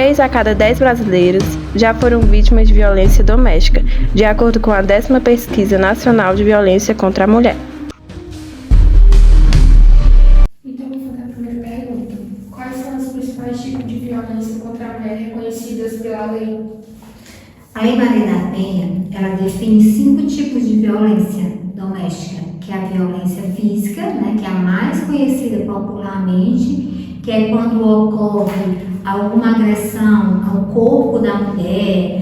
6 a cada 10 brasileiros já foram vítimas de violência doméstica, de acordo com a 10ª Pesquisa Nacional de Violência contra a Mulher. Então, vou fazer a primeira pergunta. Quais são os principais tipos de violência contra a mulher reconhecidas pela lei? A Lei Maria da Penha, ela define 5 tipos de violência doméstica, que é a violência física, né, que é a mais conhecida popularmente, que é quando ocorre alguma agressão ao corpo da mulher,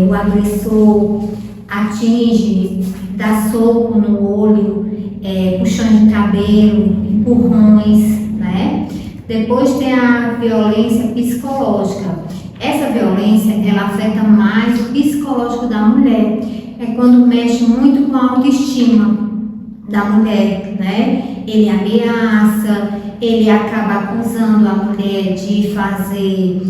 o agressor atinge, dá soco no olho, puxão de cabelo, empurrões, né? Depois tem a violência psicológica. Essa violência, ela afeta mais o psicológico da mulher. É quando mexe muito com a autoestima da mulher, né? Ele ameaça, ele acaba acusando a mulher de fazer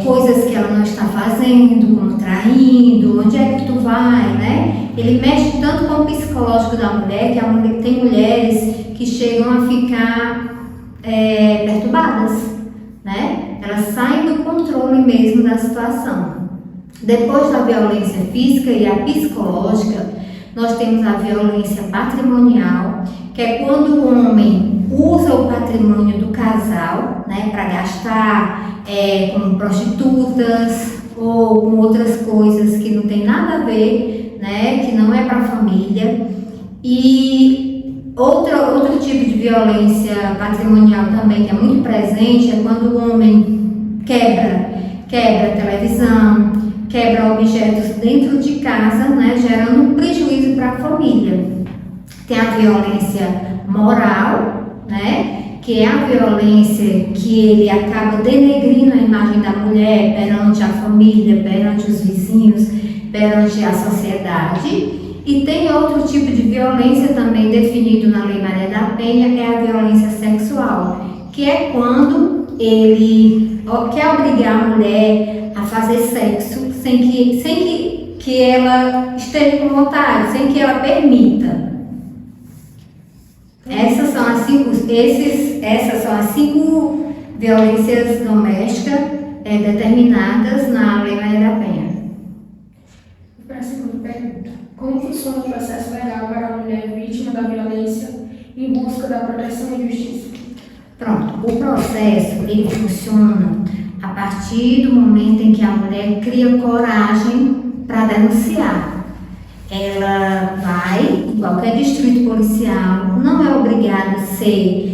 coisas que ela não está fazendo, como traindo, onde é que tu vai, né? Ele mexe tanto com o psicológico da mulher, que a mulher, tem mulheres que chegam a ficar perturbadas, né? Elas saem do controle mesmo da situação. Depois da violência física e a psicológica, nós temos a violência patrimonial, que é quando o homem usa o patrimônio do casal, né, para gastar com prostitutas ou com outras coisas que não tem nada a ver, né, que não é para a família. E outro tipo de violência patrimonial também que é muito presente é quando o homem quebra a televisão, quebra objetos dentro de casa, né, gerando um prejuízo para a família. Tem a violência moral, né, que é a violência que ele acaba denegrindo a imagem da mulher perante a família, perante os vizinhos, perante a sociedade. E tem outro tipo de violência também definido na Lei Maria da Penha, que é a violência sexual, que é quando ele quer obrigar a mulher a fazer sexo sem que ela esteja com vontade, sem que ela permita. Essas são as cinco violências domésticas determinadas na Lei Maria da Penha. Para a segunda pergunta. Como funciona o processo legal para a mulher vítima da violência em busca da proteção e justiça? Pronto, o processo ele funciona a partir do momento em que a mulher cria coragem para denunciar. Ela vai em qualquer distrito policial, não é obrigada a ser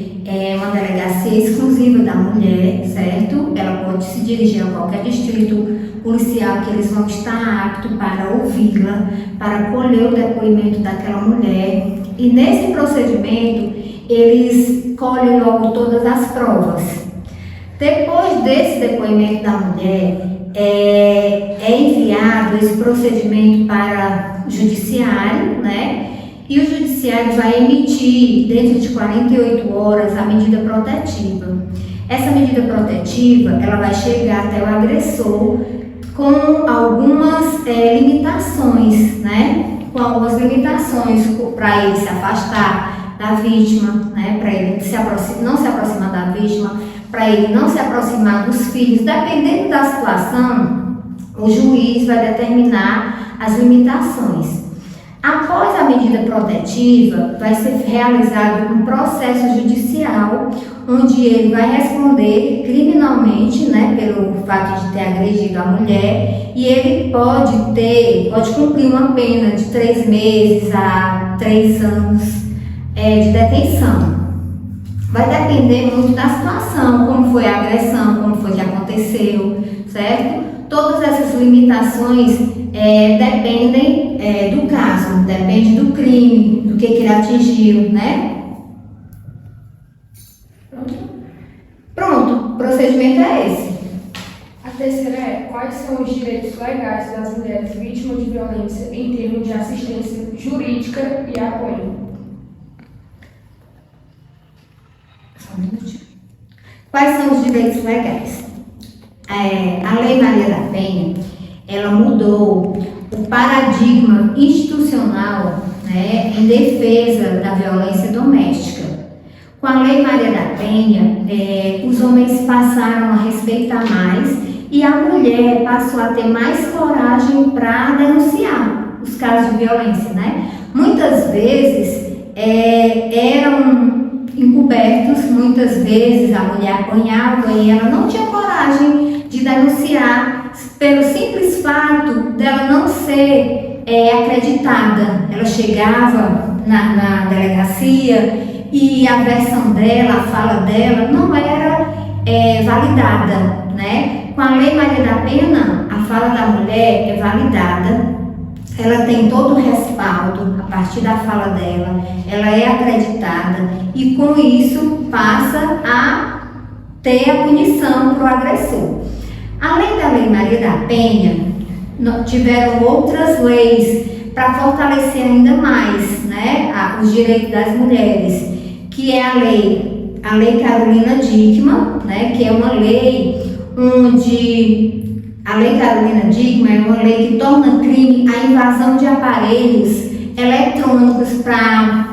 uma delegacia exclusiva da mulher, certo? Ela pode se dirigir a qualquer distrito policial que eles vão estar aptos para ouvi-la, para colher o depoimento daquela mulher. E nesse procedimento, eles colhem logo todas as provas. Depois desse depoimento da mulher, é enviado esse procedimento para o judiciário, né? E o judiciário vai emitir, dentro de 48 horas, a medida protetiva. Essa medida protetiva, ela vai chegar até o agressor com algumas limitações, né? Com algumas limitações para ele se afastar da vítima, né? Para ele não se aproximar da vítima, para ele não se aproximar dos filhos. Dependendo da situação, o juiz vai determinar as limitações. Após a medida protetiva, vai ser realizado um processo judicial, onde ele vai responder criminalmente, né, pelo fato de ter agredido a mulher, e ele pode cumprir uma pena de 3 meses a 3 anos de detenção. Vai depender muito da situação, como foi a agressão, como foi que aconteceu, certo? Todas essas limitações dependem do caso, depende do crime, do que ele atingiu, né? Pronto, o procedimento é esse. A terceira é: quais são os direitos legais das mulheres vítimas de violência em termos de assistência jurídica e apoio? Quais são os direitos legais? A Lei Maria da Penha, ela mudou o paradigma institucional, né, em defesa da violência doméstica. Com a Lei Maria da Penha, os homens passaram a respeitar mais e a mulher passou a ter mais coragem para denunciar os casos de violência, né? Muitas vezes eram encobertos, muitas vezes a mulher apanhava e ela não tinha coragem de denunciar pelo simples fato dela não ser acreditada. Ela chegava na delegacia e a versão dela, a fala dela não era validada, né? Com a Lei Maria da Penha, a fala da mulher é validada, ela tem todo o respaldo a partir da fala dela, ela é acreditada e com isso passa a ter a punição para o agressor. Além da Lei Maria da Penha, tiveram outras leis para fortalecer ainda mais, né, os direitos das mulheres, que é a Lei Carolina Dickmann, né, que é uma lei onde a Lei Carolina Dickmann é uma lei que torna crime a invasão de aparelhos eletrônicos para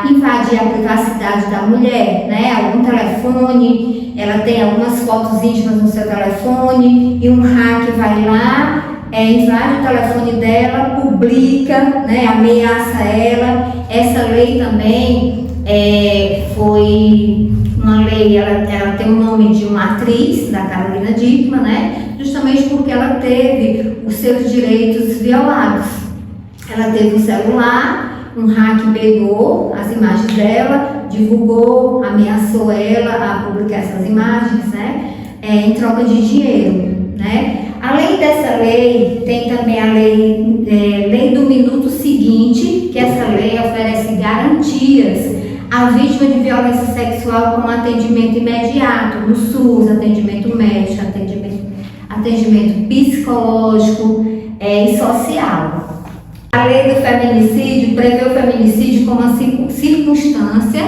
invadir a privacidade da mulher, né? Algum telefone, ela tem algumas fotos íntimas no seu telefone e um hacker vai lá, invade o telefone dela, publica, né? Ameaça ela. Essa lei também foi uma lei, ela tem o nome de uma atriz, da Carolina Dickmann, né? Justamente porque ela teve os seus direitos violados. Ela teve um celular, um hacker pegou as imagens dela, divulgou, ameaçou ela a publicar essas imagens, né? Em troca de dinheiro, né? Além dessa lei, tem também a lei do minuto seguinte, que essa lei oferece garantias à vítima de violência sexual com atendimento imediato no SUS, atendimento médico, atendimento psicológico e social. A lei do feminicídio prevê o feminicídio como uma circunstância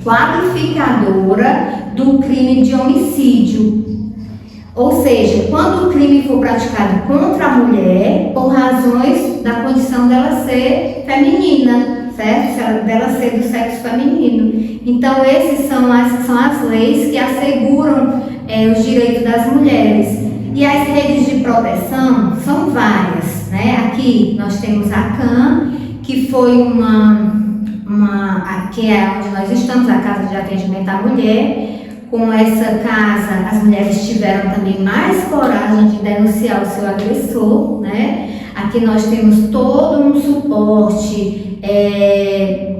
qualificadora do crime de homicídio. Ou seja, quando o crime for praticado contra a mulher, por razões da condição dela ser feminina, certo? Dela ser do sexo feminino. Então, essas são as leis que asseguram os direitos das mulheres. E as redes de proteção são várias, né? Aqui nós temos a CAM, que foi que é onde nós estamos, a Casa de Atendimento à Mulher. Com essa casa, as mulheres tiveram também mais coragem de denunciar o seu agressor, né? Aqui nós temos todo um suporte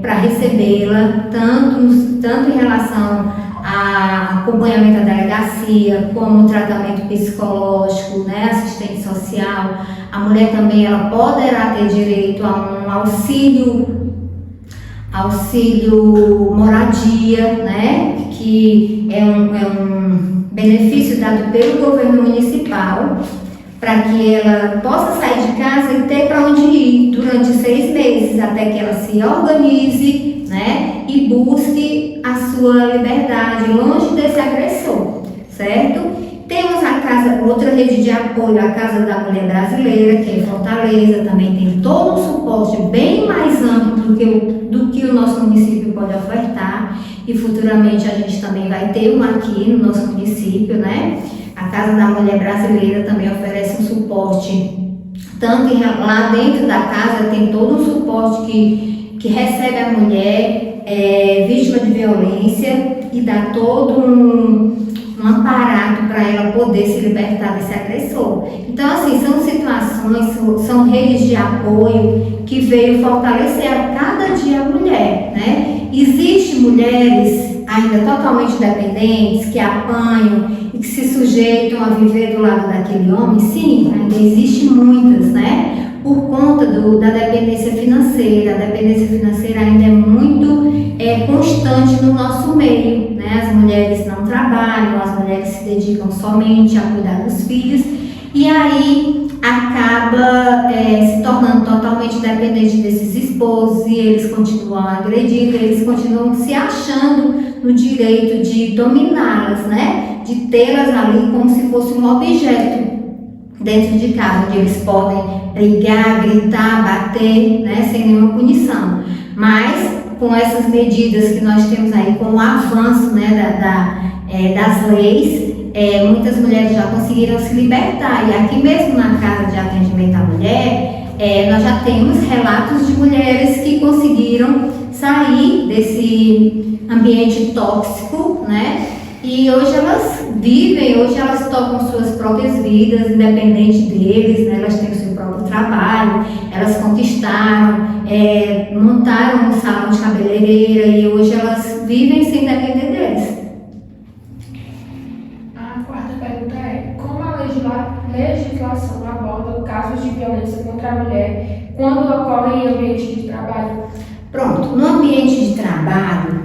para recebê-la, tanto em relação ao acompanhamento da delegacia, como o tratamento psicológico, né? Assistente social. A mulher também ela poderá ter direito a um auxílio moradia, né? Que é um benefício dado pelo governo municipal para que ela possa sair de casa e ter para onde ir durante 6 meses, até que ela se organize, né? E busque a sua liberdade longe desse agressor, certo? Temos outra rede de apoio, a Casa da Mulher Brasileira, que é em Fortaleza, também tem todo um suporte bem mais amplo do que o nosso município pode ofertar, e futuramente a gente também vai ter uma aqui no nosso município, né? A Casa da Mulher Brasileira também oferece um suporte, tanto lá dentro da casa tem todo um suporte que recebe a mulher vítima de violência e dá todo um aparato para ela poder se libertar desse agressor. Então, assim, são situações, são redes de apoio que veio fortalecer a cada dia a mulher, né? Existem mulheres ainda totalmente dependentes, que apanham e que se sujeitam a viver do lado daquele homem? Sim, ainda existem muitas, né? Por conta da dependência financeira. A dependência financeira ainda é muito constante no nosso meio, né? As mulheres não trabalham, as mulheres se dedicam somente a cuidar dos filhos e aí acaba se tornando totalmente dependente desses esposos e eles continuam agredindo, eles continuam se achando no direito de dominá-las, né? De tê-las ali como se fosse um objeto dentro de casa, onde eles podem brigar, gritar, bater, né? Sem nenhuma punição. Mas com essas medidas que nós temos aí, com o avanço, né, das leis, muitas mulheres já conseguiram se libertar. E aqui mesmo na Casa de Atendimento à Mulher, nós já temos relatos de mulheres que conseguiram sair desse ambiente tóxico, né? E hoje elas vivem, hoje elas tocam suas próprias vidas, independente deles, né? Elas têm o seu próprio trabalho, elas conquistaram, montaram um salão de cabeleireira e hoje elas vivem sem depender deles. A quarta pergunta é: como a legislação aborda casos de violência contra a mulher quando ocorrem em ambiente de trabalho? Pronto, no ambiente de trabalho,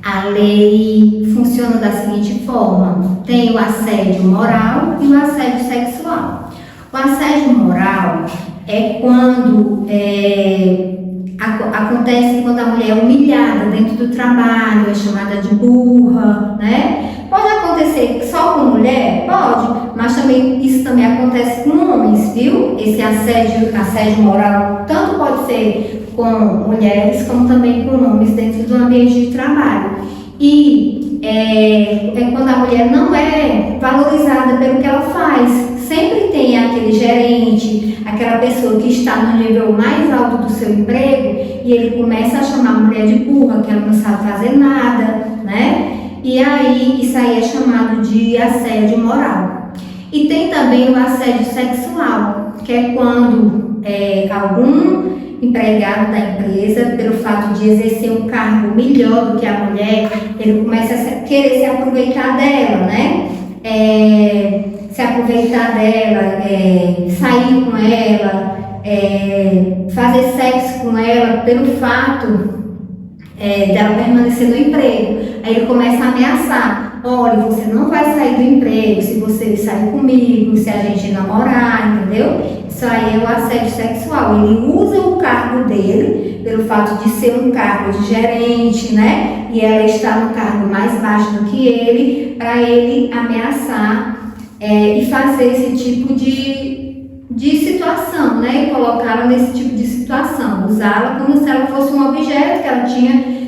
a lei funciona da seguinte forma: tem o assédio moral e o assédio sexual. O assédio moral é quando acontece quando a mulher é humilhada dentro do trabalho, é chamada de burra, né? Pode acontecer só com mulher? Pode, mas isso também acontece com homens, viu? Esse assédio moral tanto pode ser com mulheres como também com homens dentro do ambiente de trabalho. E é quando a mulher não é valorizada pelo que ela faz. Sempre tem aquele gerente, aquela pessoa que está no nível mais alto do seu emprego e ele começa a chamar a mulher de burra, que ela não sabe fazer nada, né? E aí, isso aí é chamado de assédio moral. E tem também o assédio sexual, que é quando algum empregado da empresa, pelo fato de exercer um cargo melhor do que a mulher, ele começa a querer se aproveitar dela, né? Se aproveitar dela, sair com ela, fazer sexo com ela, pelo fato dela permanecer no emprego. Aí ele começa a ameaçar: olha, você não vai sair do emprego se você sair comigo, se a gente namorar, entendeu? Isso aí é o assédio sexual. Ele usa o cargo dele, pelo fato de ser um cargo de gerente, né? E ela está no cargo mais baixo do que ele, para ele ameaçar e fazer esse tipo de situação, né? E colocá-la nesse tipo de situação, usá-la como se ela fosse um objeto que ela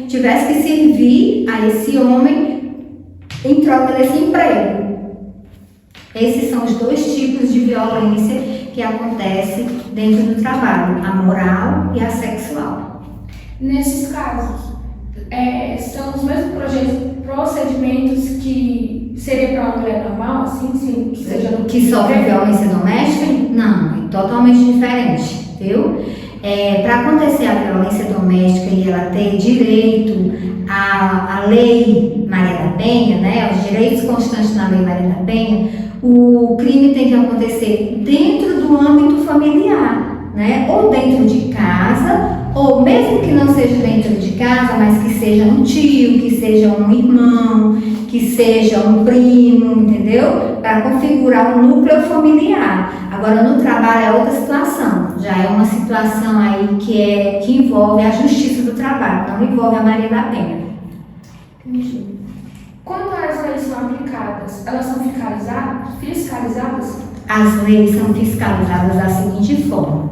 tivesse que servir a esse homem em troca desse emprego. Esses são os dois tipos de violência que acontece dentro do trabalho: a moral e a sexual. Nesses casos, são os mesmos procedimentos que seria para uma mulher normal, assim, sim, que sofre violência doméstica? Não, é totalmente diferente, viu? Para acontecer a violência doméstica e ela ter direito à lei Maria da Penha, né, aos direitos constantes na lei Maria da Penha, o crime tem que acontecer dentro do âmbito familiar, né, ou dentro de casa, ou mesmo que não seja dentro de casa, mas que seja um tio, que seja um irmão, que seja um primo, entendeu? Para configurar um núcleo familiar. Agora, no trabalho é outra situação, já é uma situação aí que envolve a justiça do trabalho, não envolve a Maria da Penha. Entendi. Quando as leis são aplicadas, elas são fiscalizadas? As leis são fiscalizadas da seguinte forma: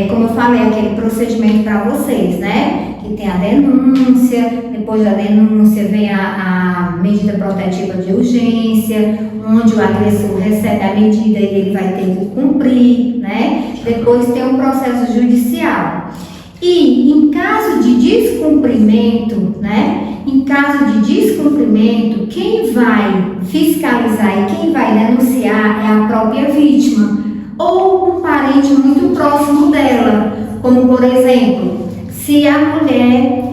como eu falei, aquele procedimento para vocês, né? Que tem a denúncia, depois da denúncia vem a medida protetiva de urgência, onde o agressor recebe a medida e ele vai ter que cumprir, né? Depois tem um processo judicial. E em caso de descumprimento, né? Em caso de descumprimento, quem vai fiscalizar e quem vai denunciar é a própria vítima ou um parente muito próximo dela, como por exemplo, se a mulher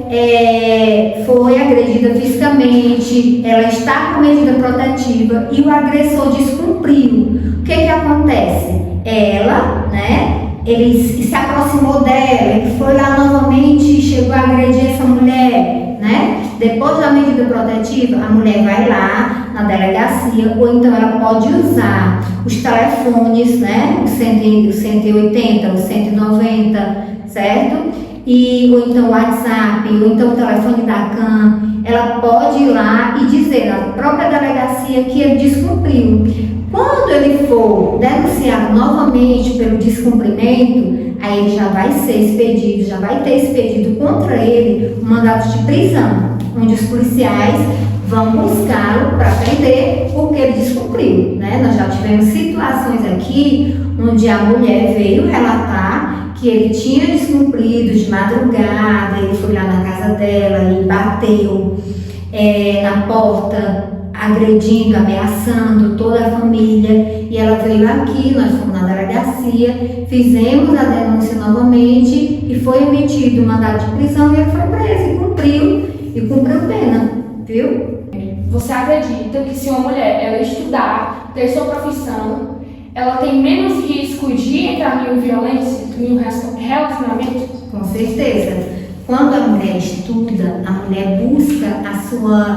foi agredida fisicamente, ela está com medida protetiva e o agressor descumpriu, o que acontece? Ela, né, ele se aproximou dela, ele foi lá novamente e chegou a agredir essa mulher, né? Depois da medida protetiva, a mulher vai lá na delegacia, ou então ela pode usar os telefones, né? O 180, o 190, certo? Ou então o WhatsApp, ou então o telefone da CAM. Ela pode ir lá e dizer na própria delegacia que ele descumpriu. Quando ele for denunciado novamente pelo descumprimento, aí ele já vai ser expedido, já vai ter expedido contra ele um mandado de prisão, onde os policiais vão buscá-lo para prender porque ele descumpriu, né? Nós já tivemos situações aqui onde a mulher veio relatar que ele tinha descumprido de madrugada, ele foi lá na casa dela e bateu na porta, agredindo, ameaçando toda a família, e ela veio aqui, nós fomos na delegacia, fizemos a denúncia novamente e foi emitido um mandado de prisão e ele foi preso e cumpriu pena, viu? Você acredita que se uma mulher ela estudar, ter sua profissão, ela tem menos risco de entrar em violência, em um relacionamento? Com certeza. Quando a mulher estuda, a mulher busca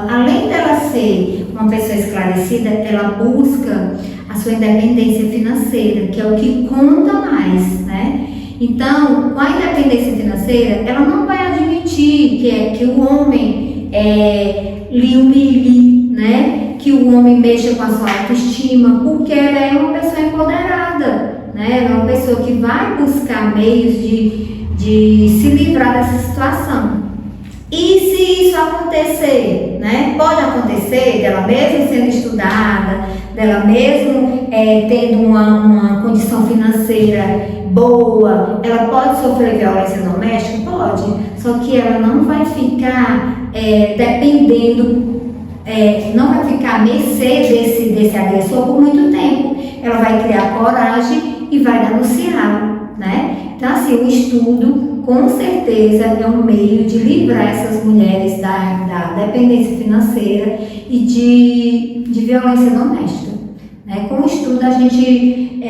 além dela ser uma pessoa esclarecida, ela busca a sua independência financeira, que é o que conta mais, né? Então, com a independência financeira, ela não vai admitir que o homem lhe humilhe, né? Que o homem mexa com a sua autoestima, porque ela é uma pessoa empoderada, né? Ela é uma pessoa que vai buscar meios de se livrar dessa situação. E se isso acontecer, né? Pode acontecer dela mesma sendo estudada, dela mesma tendo uma condição financeira boa, ela pode sofrer violência doméstica? Pode, só que ela não vai ficar dependendo, não vai ficar à mercê desse agressor por muito tempo. Ela vai criar coragem e vai denunciá-lo, né? Então, assim, o estudo, com certeza, é um meio de livrar essas mulheres da dependência financeira e de violência doméstica, né? Com o estudo, a gente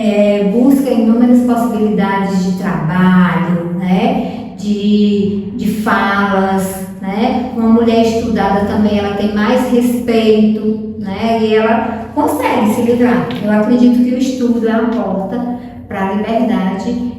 busca inúmeras possibilidades de trabalho, né? De falas, né? Uma mulher estudada também, ela tem mais respeito, né? E ela consegue se livrar. Eu acredito que o estudo é a porta para a liberdade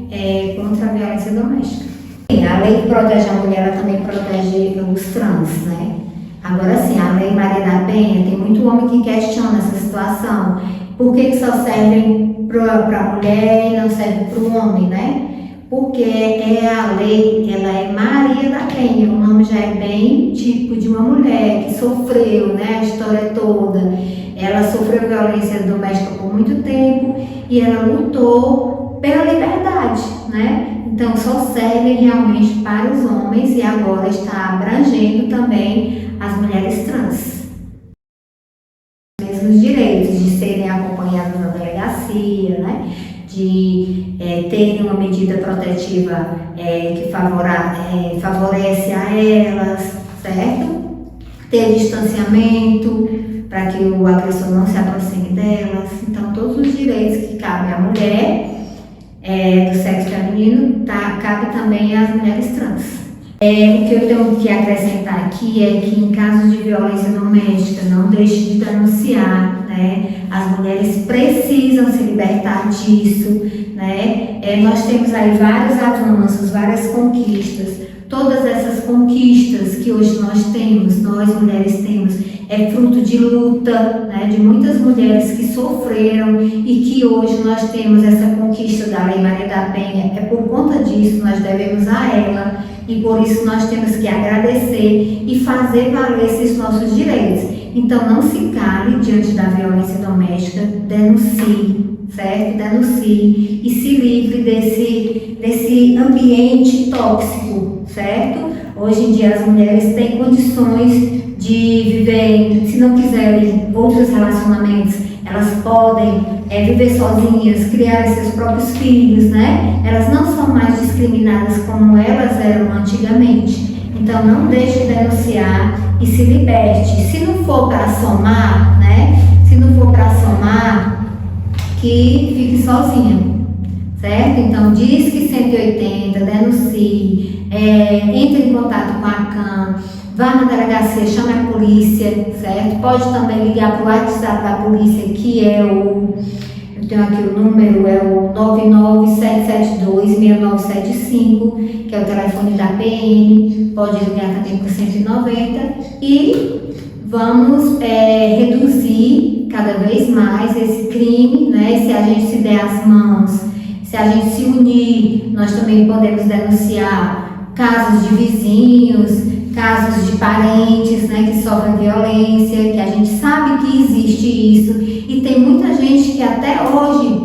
contra a violência doméstica. A lei que protege a mulher, ela também protege os trans, né? Agora sim, a lei Maria da Penha, tem muito homem que questiona essa situação. Por que só serve para a mulher e não serve para o homem, né? Porque a lei, ela é Maria da Penha, o nome já é bem típico de uma mulher que sofreu, né, a história toda. Ela sofreu violência doméstica por muito tempo e ela lutou pela liberdade, né? Então só serve realmente para os homens e agora está abrangendo também as mulheres trans. Mesmos direitos de serem acompanhadas na delegacia, né? De terem uma medida protetiva que favorece a elas, certo? Ter distanciamento para que o agressor não se aproxime delas. Então, todos os direitos que cabem à mulher do sexo feminino, cabe também às mulheres trans. O que eu tenho que acrescentar aqui é que em casos de violência doméstica, não deixe de denunciar, né? As mulheres precisam se libertar disso, né? Nós temos aí vários avanços, várias conquistas. Todas essas conquistas que hoje nós mulheres temos, é fruto de luta, né, de muitas mulheres que sofreram e que hoje nós temos essa conquista da Lei Maria da Penha. É por conta disso, nós devemos a ela e por isso nós temos que agradecer e fazer valer esses nossos direitos. Então não se cale diante da violência doméstica, denuncie, certo? Denuncie e se livre desse ambiente tóxico, certo? Hoje em dia as mulheres têm condições de viver, se não quiserem outros relacionamentos, elas podem viver sozinhas, criar seus próprios filhos, né? Elas não são mais discriminadas como elas eram antigamente. Então não deixe de denunciar e se liberte. Se não for para somar, né? Se não for para somar, que fique sozinha, certo? Então Disque 180, denuncie, entre em contato com a CAM, vá na delegacia, chame a polícia, certo? Pode também ligar para o WhatsApp da polícia, que eu tenho aqui o número, é o 997726975, que é o telefone da PM, pode ligar também por 190 e vamos reduzir cada vez mais esse crime, né? Se a gente se der as mãos, se a gente se unir, nós também podemos denunciar casos de vizinhos, casos de parentes, né, que sofrem violência, que a gente sabe que existe isso, e tem muita gente que até hoje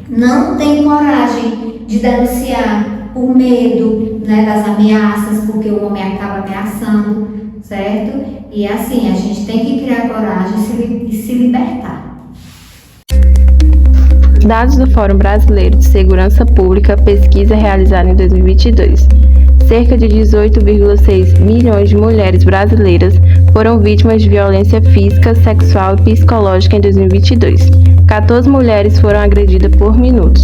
não tem coragem de denunciar por medo, né, das ameaças, porque o homem acaba ameaçando, certo? E assim, a gente tem que criar coragem e se libertar. Dados do Fórum Brasileiro de Segurança Pública, pesquisa realizada em 2022. Cerca de 18,6 milhões de mulheres brasileiras foram vítimas de violência física, sexual e psicológica em 2022. 14 mulheres foram agredidas por minuto.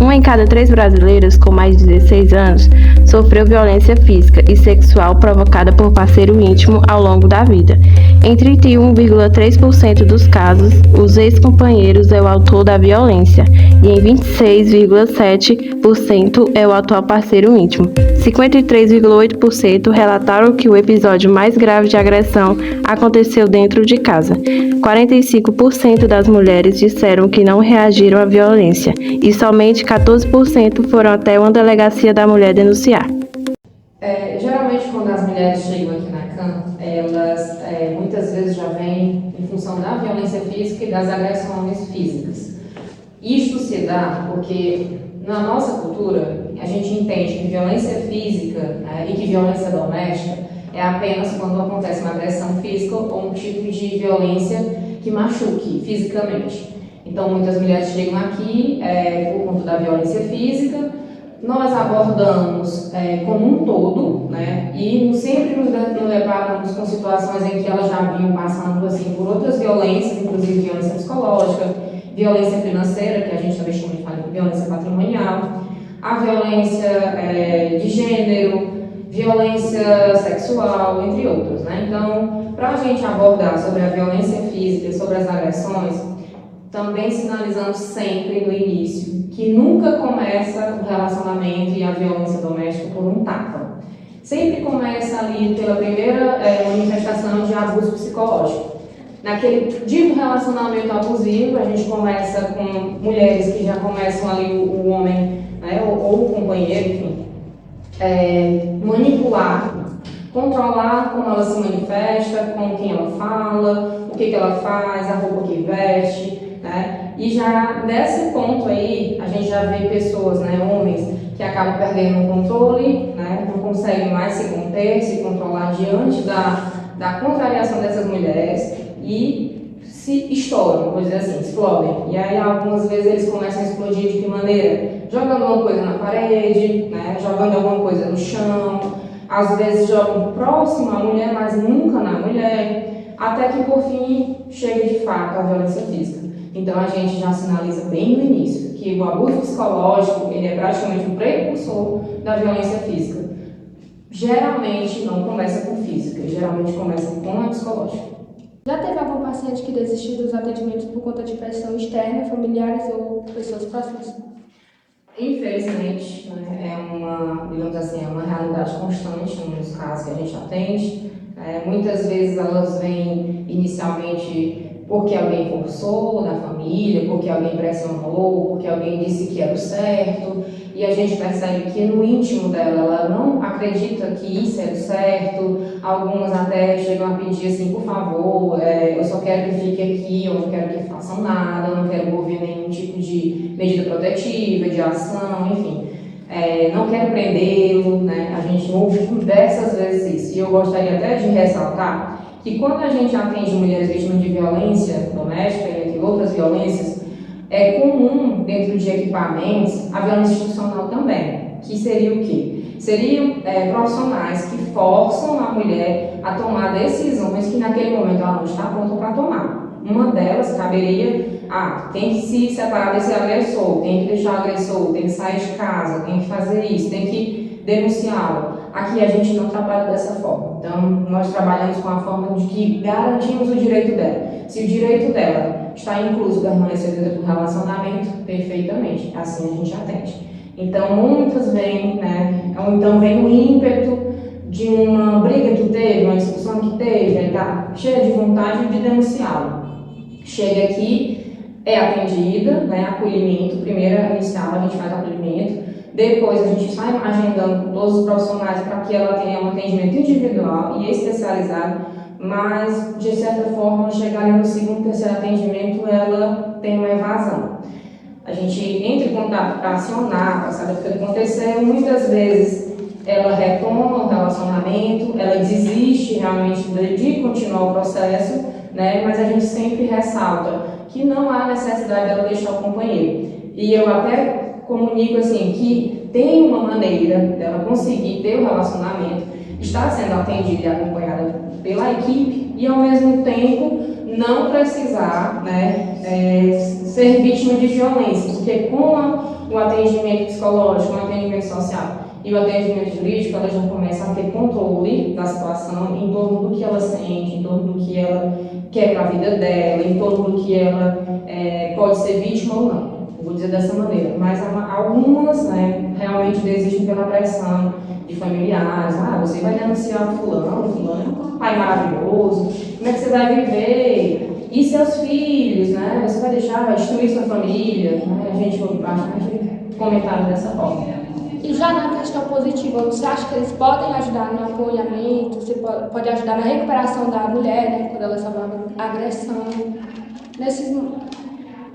Uma em cada 3 brasileiras com mais de 16 anos sofreu violência física e sexual provocada por parceiro íntimo ao longo da vida. Em 31,3% dos casos, os ex-companheiros é o autor da violência e em 26,7% é o atual parceiro íntimo. 53,8% relataram que o episódio mais grave de agressão aconteceu dentro de casa. 45% das mulheres disseram que não reagiram à violência e somente 14% foram até uma delegacia da mulher denunciar. Geralmente, quando as mulheres chegam aqui na CAM, elas muitas vezes já vêm em função da violência física e das agressões físicas. Isto se dá porque, na nossa cultura, a gente entende que violência física e que violência doméstica é apenas quando acontece uma agressão física ou um tipo de violência que machuque fisicamente. Então, muitas mulheres chegam aqui por conta da violência física. Nós abordamos como um todo, né? E sempre nos deparamos com situações em que elas já vinham passando assim, por outras violências, inclusive violência psicológica, violência financeira, que a gente também chama de violência patrimonial, a violência de gênero, violência sexual, entre outros, né? Então, para a gente abordar sobre a violência física e sobre as agressões, também sinalizando sempre no início que nunca começa o relacionamento e a violência doméstica por um tapa. Sempre começa ali pela primeira manifestação de abuso psicológico. Naquele dito relacionamento abusivo, a gente começa com mulheres que já começam ali o homem, né, ou o companheiro, enfim, manipular, controlar como ela se manifesta, com quem ela fala, o que ela faz, a roupa que veste, né? E já nesse ponto aí, a gente já vê pessoas, né, homens, que acabam perdendo o controle, né, não conseguem mais se conter, se controlar diante da contrariação dessas mulheres e se estouram, vou dizer assim, explodem. E aí algumas vezes eles começam a explodir de que maneira? Jogando alguma coisa na parede, né, jogando alguma coisa no chão, às vezes jogam próximo à mulher, mas nunca na mulher, até que por fim chega de fato a violência física. Então a gente já sinaliza bem no início que o abuso psicológico ele é praticamente um precursor da violência física. Geralmente não começa com física, geralmente começa com a psicológica. Já teve algum paciente que desistiu dos atendimentos por conta de pressão externa, familiares ou pessoas próximas? Infelizmente, né, digamos assim, é uma realidade constante nos casos que a gente atende. Muitas vezes elas vêm inicialmente porque alguém forçou na família, porque alguém pressionou, porque alguém disse que era o certo, e a gente percebe que no íntimo dela ela não acredita que isso é o certo. Algumas até chegam a pedir assim, por favor, eu só quero que fique aqui, eu não quero que façam nada, eu não quero ouvir nenhum tipo de medida protetiva, de ação, enfim. Não quero prendê-lo, né? A gente ouve diversas vezes isso, e eu gostaria até de ressaltar que quando a gente atende mulheres vítimas de violência doméstica e entre outras violências, é comum dentro de equipamentos a violência institucional também, que seria o quê? Seriam profissionais que forçam a mulher a tomar decisões que naquele momento ela não está pronta para tomar. Uma delas caberia, tem que se separar desse agressor, tem que deixar o agressor, tem que sair de casa, tem que fazer isso, tem que denunciá-lo. Aqui a gente não trabalha dessa forma. Então, nós trabalhamos com a forma de que garantimos o direito dela. Se o direito dela está incluso permanecer dentro do relacionamento, perfeitamente. Assim a gente atende. Então, muitas vêm, né? Ou então vem no ímpeto de uma briga que teve, uma discussão que teve, aí tá cheia de vontade de denunciá-lo. chega aqui, é atendida, né, acolhimento, primeiro inicial a gente faz acolhimento, depois a gente sai agendando com todos os profissionais para que ela tenha um atendimento individual e especializado, mas de certa forma, chegar ali no segundo, terceiro atendimento, ela tem uma evasão. A gente entra em contato para acionar, para saber o que aconteceu, muitas vezes ela retoma o relacionamento, ela desiste realmente de continuar o processo, né? Mas a gente sempre ressalta que não há necessidade dela deixar o companheiro. E eu até comunico assim que tem uma maneira dela conseguir ter o relacionamento, estar sendo atendida e acompanhada pela equipe e ao mesmo tempo não precisar, né, ser vítima de violência, porque com o atendimento psicológico, o atendimento social e o atendimento jurídico, ela já começa a ter controle da situação em torno do que ela sente, em torno do que ela quer para a vida dela, em torno do que ela pode ser vítima ou não. Eu vou dizer dessa maneira, mas algumas, né, realmente desistem pela pressão de familiares. Você vai denunciar fulano é um pai maravilhoso, como é que você vai viver? E seus filhos, né? Você vai vai destruir sua família, né? A gente ouve bastante comentário dessa forma. E já na questão positiva, você acha que eles podem ajudar no apoiamento, você pode ajudar na recuperação da mulher, né, quando ela sofre agressão, nesses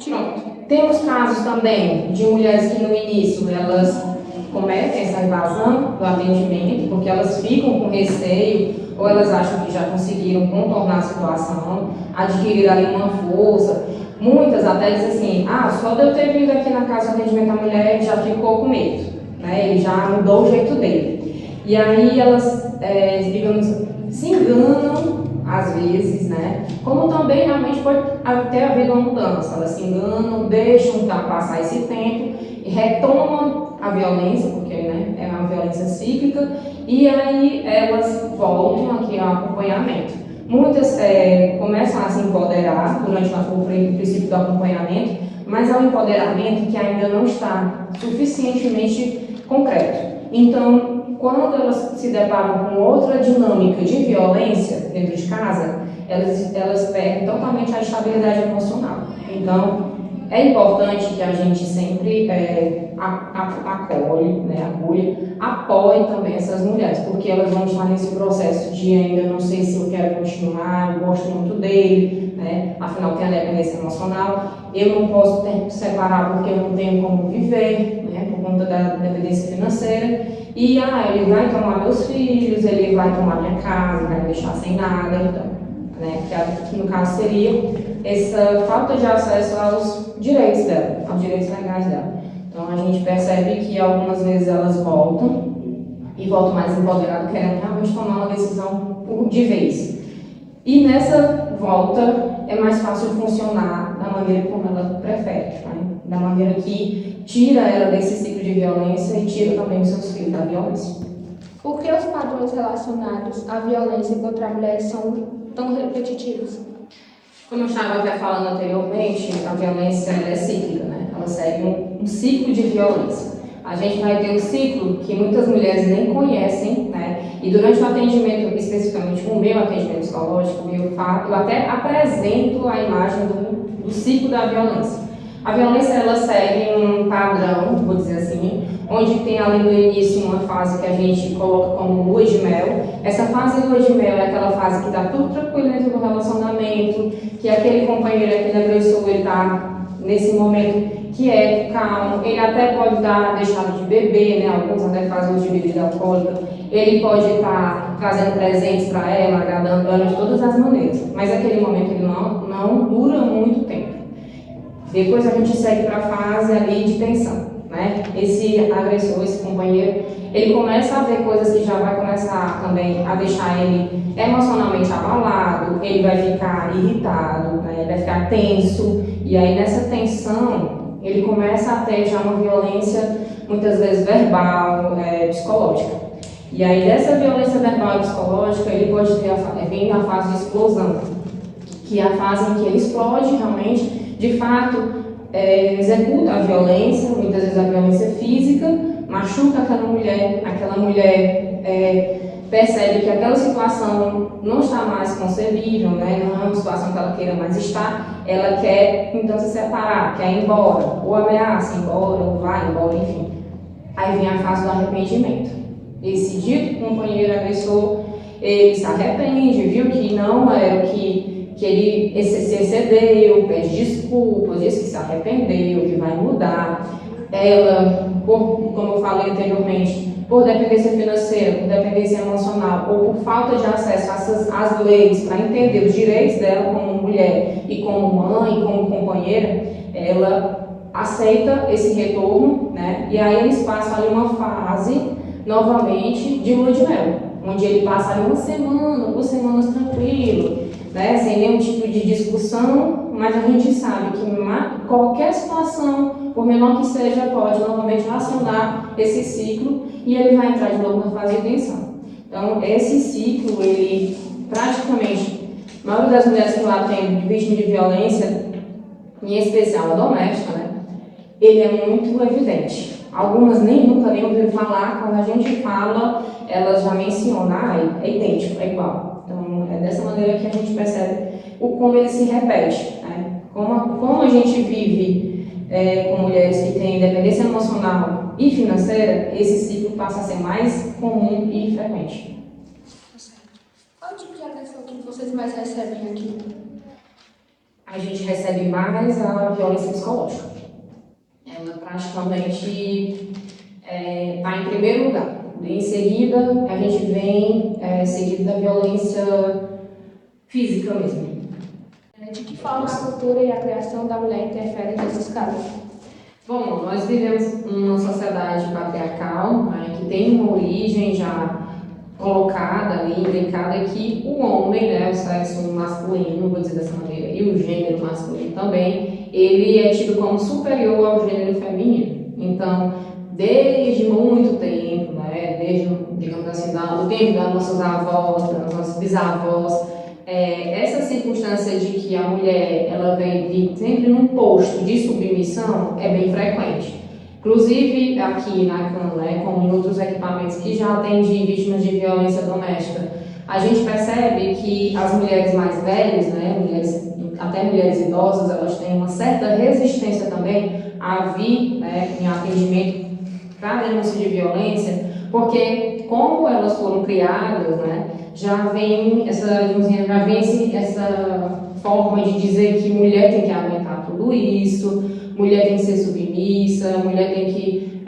Pronto. Temos casos também de mulheres que no início elas cometem essa invasão do atendimento, porque elas ficam com receio ou elas acham que já conseguiram contornar a situação, adquirir ali uma força. Muitas até dizem assim, só de eu ter vindo aqui na casa de atendimento à mulher, ele já ficou com medo, né? Ele já mudou o jeito dele. E aí elas, digamos, se enganam às vezes, né? Como também realmente pode até haver uma mudança. Elas se enganam, deixam passar esse tempo e retomam a violência, porque, né, é uma violência cíclica, e aí elas voltam aqui ao acompanhamento. Muitas começam a se empoderar durante o princípio do acompanhamento, mas é um empoderamento que ainda não está suficientemente concreto. Então, quando elas se deparam com outra dinâmica de violência dentro de casa, elas perdem totalmente a estabilidade emocional. Então, é importante que a gente sempre acolhe, apoie também essas mulheres, porque elas vão estar nesse processo de ainda não sei se eu quero continuar, eu gosto muito dele, né? Afinal tem a dependência emocional, eu não posso separar porque eu não tenho como viver, né? Por conta da dependência financeira, e ele vai tomar meus filhos, ele vai tomar minha casa, vai me deixar sem nada, então, né? Que no caso seria essa falta de acesso aos direitos dela, aos direitos legais dela. Então a gente percebe que algumas vezes elas voltam e voltam mais empoderadas, querendo realmente tomar uma decisão de vez. E nessa volta é mais fácil funcionar da maneira como ela prefere, né? Da maneira que tira ela desse ciclo de violência e tira também os seus filhos da violência. Por que os padrões relacionados à violência contra a mulher são tão repetitivos? Como eu estava até falando anteriormente, a violência é cíclica, né? Ela segue um ciclo de violência. A gente vai ter um ciclo que muitas mulheres nem conhecem, né? E durante o atendimento, especificamente o meu atendimento psicológico, eu até apresento a imagem do ciclo da violência. A violência, ela segue um padrão, vou dizer assim, onde tem ali no início uma fase que a gente coloca como lua de mel. Essa fase de lua de mel é aquela fase que está tudo tranquilo dentro do relacionamento, que aquele companheiro, aquele agressor, ele está nesse momento quieto, calmo, ele até pode estar deixando de beber, né? Alguns até fazem uso de bebida alcoólica, ele pode estar trazendo presentes para ela, agradando ela de todas as maneiras, mas aquele momento ele não dura muito tempo. Depois a gente segue para a fase ali de tensão, né? Esse agressor, esse companheiro, ele começa a ver coisas que já vai começar também a deixar ele emocionalmente abalado, ele vai ficar irritado, né? Ele vai ficar tenso, e aí nessa tensão ele começa a ter já uma violência, muitas vezes verbal, psicológica. E aí dessa violência verbal e psicológica, ele pode ter vem a fase de explosão, que é a fase em que ele explode realmente, de fato, executa a violência, muitas vezes a violência física, machuca aquela mulher percebe que aquela situação não está mais concebível, né? Não é uma situação que ela queira mais estar, ela quer então se separar, quer ir embora, ou ameaça ir embora, ou vai embora, enfim. Aí vem a fase do arrependimento. Esse dito companheiro agressor, ele se arrepende, viu que não era o que ele se excedeu, pede desculpas, diz que se arrependeu, que vai mudar. Ela, como eu falei anteriormente, por dependência financeira, por dependência emocional ou por falta de acesso às leis para entender os direitos dela como mulher e como mãe, como companheira, ela aceita esse retorno, né? E aí eles passam ali uma fase, novamente, de lua de mel, onde ele passa ali uma semana, 2 semanas tranquilo, né? Sem nenhum tipo de discussão, mas a gente sabe que qualquer situação, por menor que seja, pode novamente acionar esse ciclo e ele vai entrar de novo na fase de tensão. Então, esse ciclo, ele praticamente, a maioria das mulheres que eu atendo vítimas de violência, em especial a doméstica, né, ele é muito evidente. Algumas nunca nem ouviram falar, quando a gente fala, elas já mencionam, é idêntico, é igual. Então, é dessa maneira que a gente percebe como ele se repete, né? Como a gente vive com mulheres que têm dependência emocional e financeira, esse ciclo passa a ser mais comum e frequente. Qual é o tipo de agressão que vocês mais recebem aqui? A gente recebe mais a violência psicológica. Ela praticamente está em primeiro lugar. Em seguida, a gente vem seguido da violência física mesmo. De que forma a cultura e a criação da mulher interferem nesses casos? Bom, nós vivemos numa sociedade patriarcal, né, que tem uma origem já colocada ali, indicada que o homem, né, o sexo masculino, vou dizer dessa maneira, e o gênero masculino também, ele é tido como superior ao gênero feminino. Então, desde muito tempo, né, desde, digamos assim, do tempo das nossas avós, das nossas bisavós, essa circunstância de que a mulher ela vem sempre num posto de submissão é bem frequente. Inclusive aqui na CAN, né, como em outros equipamentos que já atendem vítimas de violência doméstica, a gente percebe que as mulheres mais velhas, né, até mulheres idosas, elas têm uma certa resistência também a vir, né, em atendimento para denúncia de violência, porque como elas foram criadas, né, já vem essa forma de dizer que mulher tem que aguentar tudo isso, mulher tem que ser submissa, mulher tem que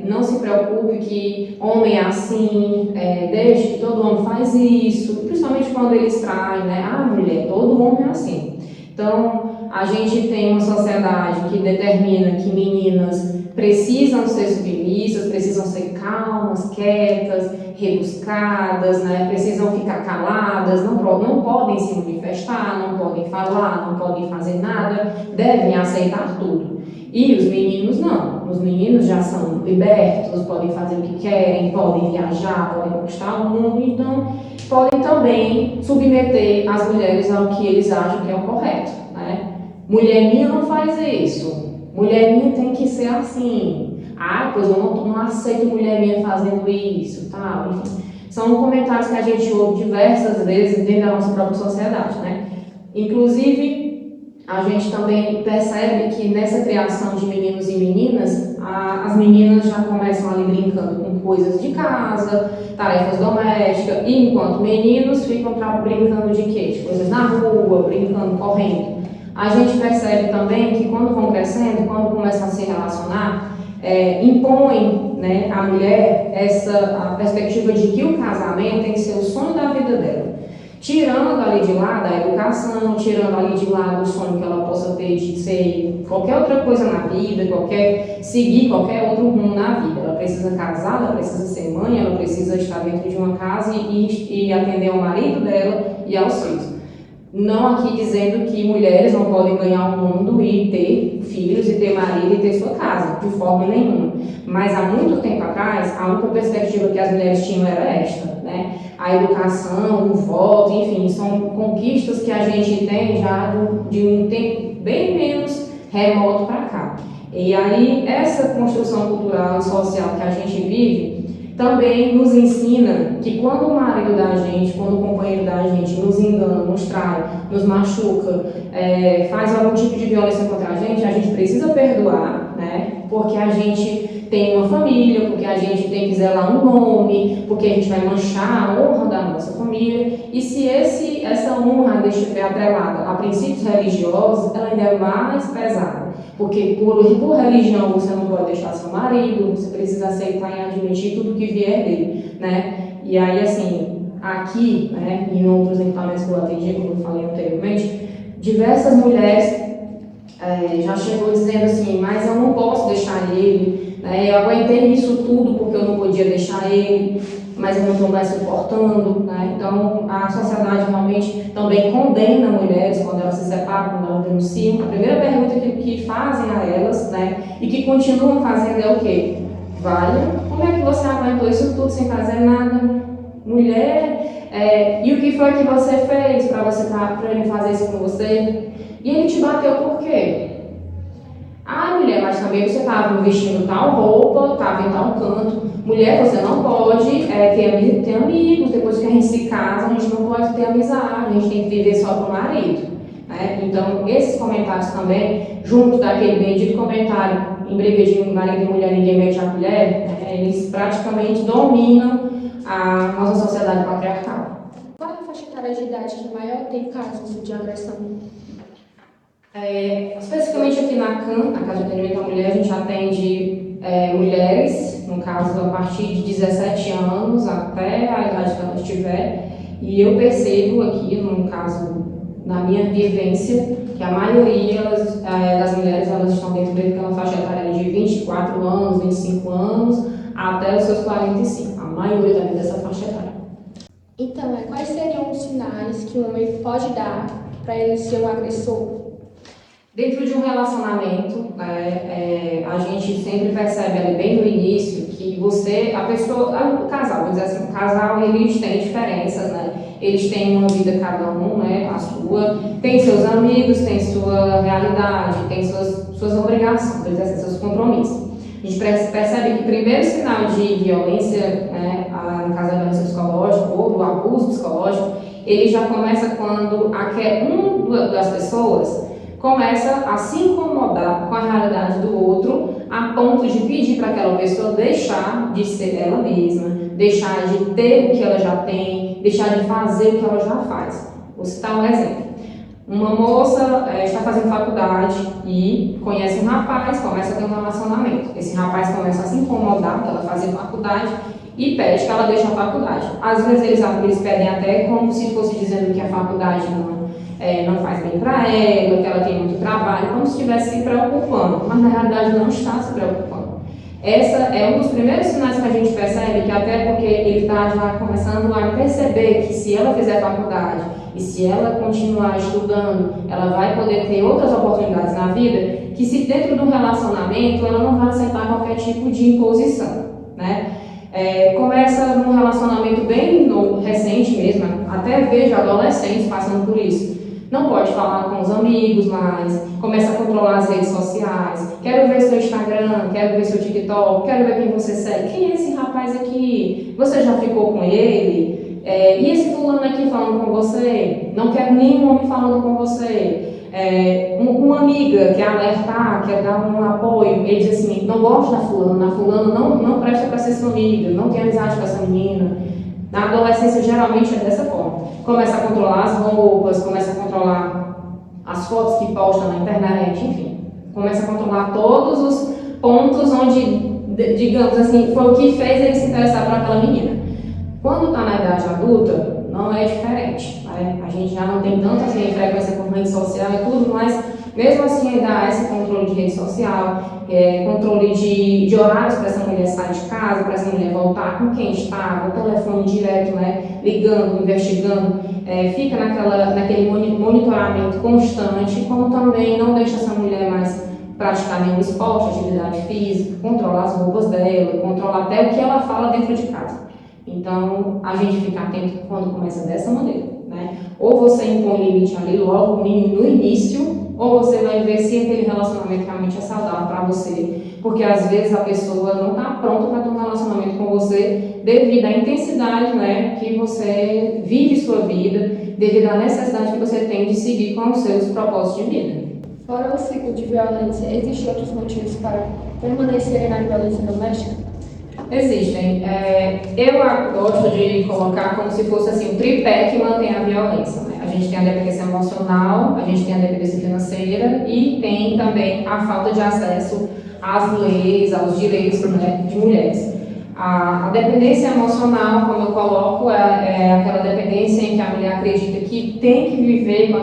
não se preocupe que homem é assim, desde que todo homem faz isso, principalmente quando eles traem, né, mulher, todo homem é assim. Então, a gente tem uma sociedade que determina que meninas precisam ser submissas, precisam ser calmas, quietas, rebuscadas, né? Precisam ficar caladas, não podem se manifestar, não podem falar, não podem fazer nada, devem aceitar tudo. E os meninos não, os meninos já são libertos, podem fazer o que querem, podem viajar, podem conquistar o mundo, então podem também submeter as mulheres ao que eles acham que é o correto, né? Mulher minha não faz isso. Mulher minha tem que ser assim. Pois eu não aceito mulher minha fazendo isso, tal. Enfim, são comentários que a gente ouve diversas vezes dentro da nossa própria sociedade, né? Inclusive, a gente também percebe que nessa criação de meninos e meninas, as meninas já começam ali brincando com coisas de casa, tarefas domésticas, e enquanto meninos ficam brincando de quê? De coisas na rua, brincando, correndo. A gente percebe também que quando vão crescendo, quando começam a se relacionar, impõem, né, à mulher a perspectiva de que o casamento tem que ser o sonho da vida dela. Tirando ali de lado a educação, tirando ali de lado o sonho que ela possa ter de ser qualquer outra coisa na vida, seguir qualquer outro rumo na vida. Ela precisa casar, ela precisa ser mãe, ela precisa estar dentro de uma casa e atender ao marido dela e aos filhos. Não aqui dizendo que mulheres não podem ganhar o mundo e ter filhos, e ter marido e ter sua casa, de forma nenhuma. Mas há muito tempo atrás, a única perspectiva que as mulheres tinham era esta, né? A educação, o voto, enfim, são conquistas que a gente tem já de um tempo bem menos remoto para cá. E aí, essa construção cultural e social que a gente vive, também nos ensina que quando o marido da gente, quando o companheiro da gente nos engana, nos trai, nos machuca, faz algum tipo de violência contra a gente precisa perdoar, né? Porque a gente tem uma família, porque a gente tem que zelar um nome, porque a gente vai manchar a honra da nossa família. E se essa honra estiver atrelada a princípios religiosos, ela ainda é mais pesada. Porque por religião você não pode deixar seu marido, você precisa aceitar e admitir tudo que vier dele, né? E aí, assim, aqui, né, em outros equipamentos que eu atendi, como eu falei anteriormente, diversas mulheres já chegou dizendo assim, mas eu não posso deixar ele, né? Eu aguentei isso tudo porque eu não podia deixar ele, mas eu não estou mais suportando, né? Então, a sociedade realmente também condena mulheres quando elas se separam, quando elas denunciam. A primeira pergunta que fazem a elas, né, e que continuam fazendo é o quê? Vale, como é que você aguentou isso tudo sem fazer nada? Mulher, e o que foi que você fez para ele fazer isso com você? E ele te bateu por quê? Ah, mulher, mas também você estava vestindo tal roupa, estava em tal canto. Mulher, você não pode ter amigos, depois que a gente se casa, a gente não pode ter amizade, a gente tem que viver só com o marido. Né? Então, esses comentários também, junto daquele bendito comentário, em briga de marido e mulher, ninguém mete a colher, eles praticamente dominam a nossa sociedade patriarcal. Qual é a faixa etária de idade que maior tem casos de agressão? Especificamente aqui na CAN, na Casa de Atendimento à Mulher, a gente atende mulheres, no caso a partir de 17 anos até a idade que ela estiver, e eu percebo aqui, no caso, na minha vivência, que a maioria das mulheres elas estão dentro daquela faixa etária de 24 anos, 25 anos, até os seus 45, a maioria também dessa faixa etária. Então, quais seriam os sinais que um homem pode dar para ele ser um agressor? Dentro de um relacionamento, a gente sempre percebe ali bem no início que o casal, vamos dizer assim, o casal, eles têm diferenças, né? Eles têm uma vida cada um, né? A sua, tem seus amigos, tem sua realidade, tem suas obrigações, vamos dizer assim, seus compromissos. A gente percebe que o primeiro sinal de violência, né, no caso da violência psicológica ou do abuso psicológico, ele já começa quando uma das pessoas começa a se incomodar com a realidade do outro, a ponto de pedir para aquela pessoa deixar de ser ela mesma, deixar de ter o que ela já tem, deixar de fazer o que ela já faz. Vou citar um exemplo. Uma moça está fazendo faculdade e conhece um rapaz, começa a ter um relacionamento. Esse rapaz começa a se incomodar dela fazer faculdade e pede que ela deixe a faculdade. Às vezes eles pedem até como se fosse dizendo que a faculdade não faz bem para ela, que ela tem muito trabalho, como se estivesse se preocupando, mas na realidade não está se preocupando. Essa é um dos primeiros sinais que a gente percebe, que até porque ele está já começando a perceber que se ela fizer faculdade e se ela continuar estudando, ela vai poder ter outras oportunidades na vida, que se dentro do relacionamento ela não vai aceitar qualquer tipo de imposição, né? Começa num relacionamento bem novo, recente mesmo, até vejo adolescentes passando por isso. Não pode falar com os amigos mais, começa a controlar as redes sociais, quero ver seu Instagram, quero ver seu TikTok, quero ver quem você segue, quem é esse rapaz aqui, você já ficou com ele? E esse fulano aqui falando com você? Não quero nenhum homem falando com você. Uma amiga quer alertar, quer dar um apoio, ele diz assim, não gosto da fulana não presta para ser sua amiga, não tem amizade com essa menina. Na adolescência geralmente é dessa forma. Começa a controlar as roupas, começa a controlar as fotos que posta na internet, enfim. Começa a controlar todos os pontos onde, digamos assim, foi o que fez ele se interessar por aquela menina. Quando está na idade adulta, não é diferente. Né? A gente já não tem tanta frequência com rede social e tudo, mas mesmo assim ainda há esse controle de rede social, controle de horários para essa mulher sair de casa, para essa mulher voltar com quem estava, o telefone direto, né, ligando, investigando, fica naquele monitoramento constante, como também não deixa essa mulher mais praticar nenhum esporte, atividade física, controlar as roupas dela, controlar até o que ela fala dentro de casa. Então, a gente fica atento quando começa dessa maneira, né? Ou você impõe limite ali logo no início, ou você vai ver se aquele relacionamento realmente é saudável para você, porque às vezes a pessoa não está pronta para ter um relacionamento com você você devido à intensidade, né, que você vive sua vida, devido à necessidade que você tem de seguir com os seus propósitos de vida. Fora o ciclo de violência, existem outros motivos para permanecerem na violência doméstica? Existem. Eu gosto de colocar como se fosse assim, o tripé que mantém a violência, né? A gente tem a dependência emocional, a gente tem a dependência financeira e tem também a falta de acesso às leis, aos direitos, né, de mulheres. A dependência emocional, como eu coloco, é aquela dependência em que a mulher acredita que tem que viver com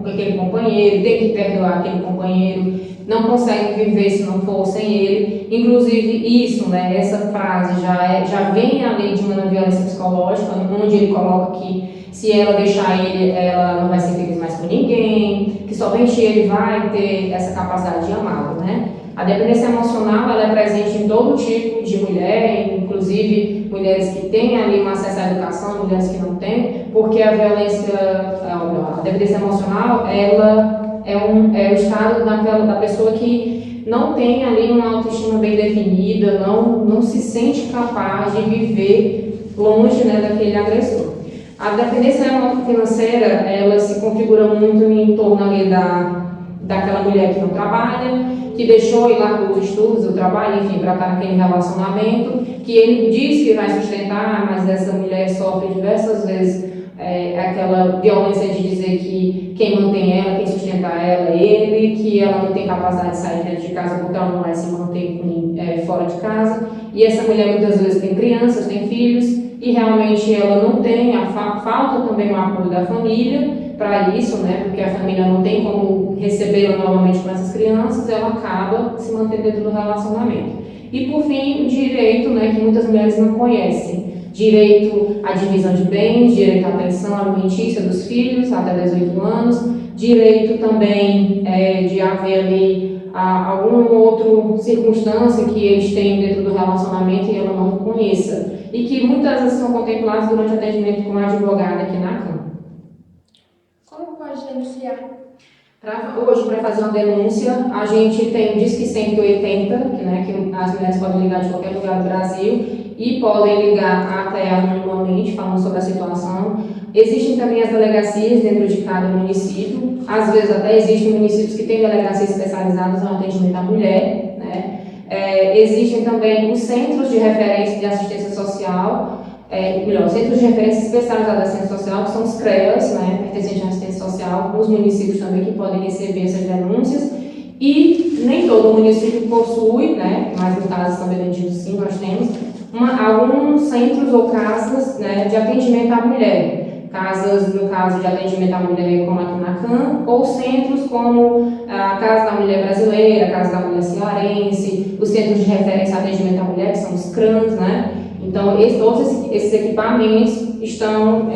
aquele companheiro, tem que perdoar aquele companheiro, não consegue viver se não for sem ele. Inclusive isso, né, essa frase já vem ali de uma violência psicológica, onde ele coloca que se ela deixar ele, ela não vai ser feliz mais com ninguém, que somente ele vai ter essa capacidade de amá-lo, né? A dependência emocional ela é presente em todo tipo de mulher, inclusive mulheres que têm ali um acesso à educação, mulheres que não têm, porque a dependência emocional ela é o estado da pessoa que não tem ali uma autoestima bem definida, não se sente capaz de viver longe, né, daquele agressor. A dependência financeira ela se configura muito em torno ali daquela mulher que não trabalha, que deixou ir lá para os estudos, o trabalho, enfim, para estar naquele relacionamento, que ele diz que vai sustentar, mas essa mulher sofre diversas vezes aquela violência de dizer que quem mantém ela, quem sustenta ela é ele, que ela não tem capacidade de sair dentro de casa porque ela não vai se manter fora de casa. E essa mulher muitas vezes tem crianças, tem filhos, e realmente ela não tem, falta também o apoio da família para isso, né? Porque a família não tem como recebê-la novamente com essas crianças, ela acaba se mantendo dentro do relacionamento. E por fim, o direito, né, que muitas mulheres não conhecem. Direito à divisão de bens, direito à pensão alimentícia dos filhos até 18 anos, direito também de haver ali alguma outra circunstância que eles têm dentro do relacionamento e ela não conheça. E que muitas vezes são contempladas durante o atendimento com a advogada aqui na Câmara. Como pode denunciar? Hoje, para fazer uma denúncia, a gente tem o Disque 180, que as mulheres podem ligar de qualquer lugar do Brasil e podem ligar até anonimamente, falando sobre a situação. Existem também as delegacias dentro de cada município. Às vezes até existem municípios que têm delegacias especializadas no atendimento à mulher, né? Existem também os centros de referência de assistência social, centros de referência especializados de assistência social, que são os CREAS, né, pertencentes à assistência social, os municípios também que podem receber essas denúncias, e nem todo município possui, né, mas no caso também vendido sim, nós temos, alguns centros ou casas, né, de atendimento à mulher. Casas, no caso de atendimento à mulher, como aqui na CAM, ou centros como a Casa da Mulher Brasileira, a Casa da Mulher Cearense, os centros de referência a atendimento à mulher, que são os CRANs, né? Então, todos esses equipamentos são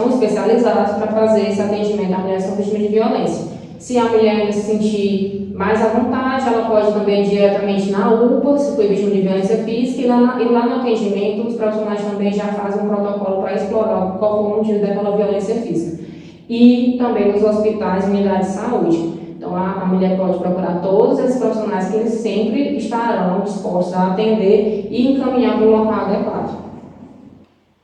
especializados para fazer esse atendimento à mulher que são vítimas de violência. Se a mulher ainda se sentir mais à vontade, ela pode também ir diretamente na UPA, se foi vítima de violência física, e lá no atendimento os profissionais também já fazem um protocolo para explorar qual foi o motivo daquela violência física. E também nos hospitais e unidades de saúde. Então a mulher pode procurar todos esses profissionais que eles sempre estarão dispostos a atender e encaminhar para um local adequado.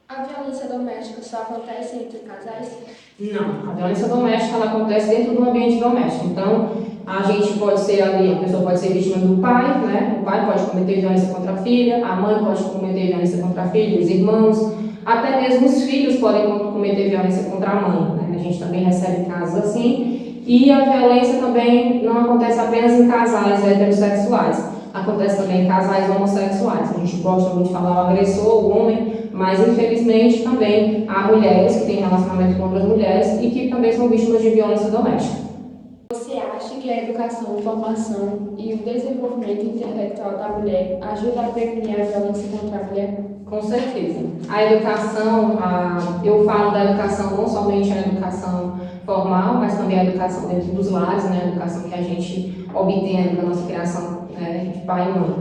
A violência doméstica só acontece entre casais? Não, a violência doméstica ela acontece dentro do ambiente doméstico. Então, a gente pode ser ali, a pessoa pode ser vítima do pai, né? O pai pode cometer violência contra a filha, a mãe pode cometer violência contra a filha, os irmãos, até mesmo os filhos podem cometer violência contra a mãe, né? A gente também recebe casos assim. E a violência também não acontece apenas em casais heterossexuais, acontece também em casais homossexuais. A gente gosta muito de falar o agressor, o homem, mas infelizmente também há mulheres que têm relacionamento com outras mulheres e que também são vítimas de violência doméstica. Você acha que a educação, a formação e o desenvolvimento intelectual da mulher ajuda a prevenir a violência contra a mulher? Com certeza. A educação, eu falo da educação não somente a educação formal, mas também a educação dentro dos lares, né? A educação que a gente obtém da nossa criação, né, de pai e mãe.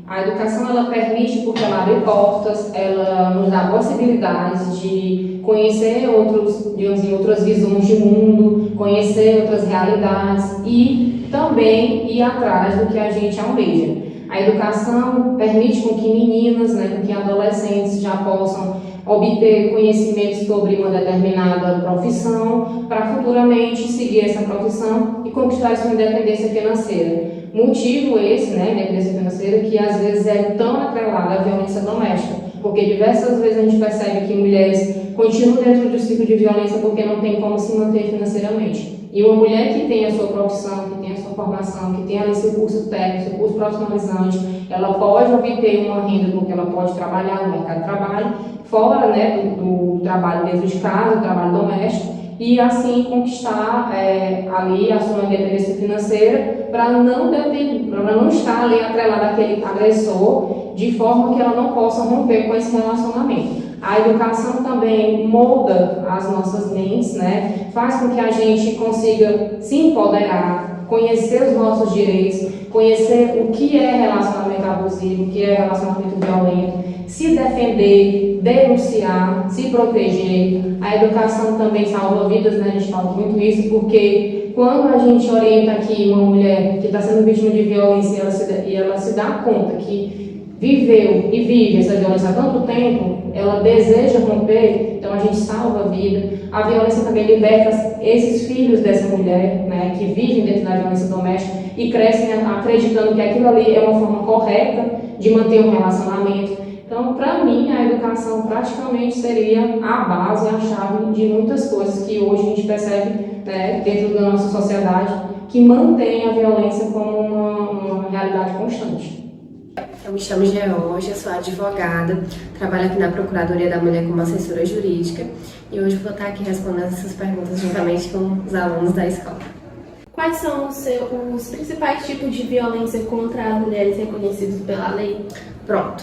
A educação ela permite porque ela abre portas, ela nos dá possibilidades de conhecer outras visões de mundo, conhecer outras realidades e também ir atrás do que a gente almeja. A educação permite com que meninas, né, com que adolescentes já possam obter conhecimento sobre uma determinada profissão para futuramente seguir essa profissão e conquistar sua independência financeira. Motivo esse, né, independência financeira, que às vezes é tão atrelada à violência doméstica, porque diversas vezes a gente percebe que mulheres continuam dentro do ciclo de violência porque não tem como se manter financeiramente. E uma mulher que tem a sua profissão, que tem a sua formação, que tem ali seu curso técnico, seu curso profissionalizante, ela pode obter uma renda porque ela pode trabalhar no mercado de trabalho, fora, né, do trabalho dentro de casa, do trabalho doméstico, e assim conquistar ali a sua independência financeira para não estar ali atrelada àquele agressor, de forma que ela não possa romper com esse relacionamento. A educação também molda as nossas mentes, né? Faz com que a gente consiga se empoderar, conhecer os nossos direitos, conhecer o que é relacionamento abusivo, o que é relacionamento violento, se defender, denunciar, se proteger. A educação também salva vidas, né? A gente fala muito isso, porque quando a gente orienta aqui uma mulher que está sendo vítima de violência e ela se dá conta que viveu e vive essa violência há tanto tempo, ela deseja romper, então a gente salva a vida. A violência também liberta esses filhos dessa mulher, né, que vivem dentro da violência doméstica e crescem acreditando que aquilo ali é uma forma correta de manter um relacionamento. Então, para mim, a educação praticamente seria a base, a chave de muitas coisas que hoje a gente percebe, né, dentro da nossa sociedade, que mantém a violência como uma realidade constante. Eu me chamo Georgia, sou advogada, trabalho aqui na Procuradoria da Mulher como assessora jurídica e hoje vou estar aqui respondendo essas perguntas juntamente com os alunos da escola. Quais são os principais tipos de violência contra as mulheres reconhecidos pela lei? Pronto.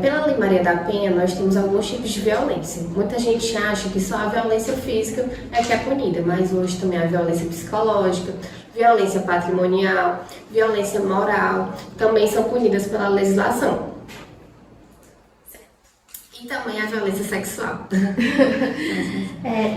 Pela Lei Maria da Penha, nós temos alguns tipos de violência. Muita gente acha que só a violência física é que é punida, mas hoje também a violência psicológica, violência patrimonial, violência moral, também são punidas pela legislação. E também a violência sexual.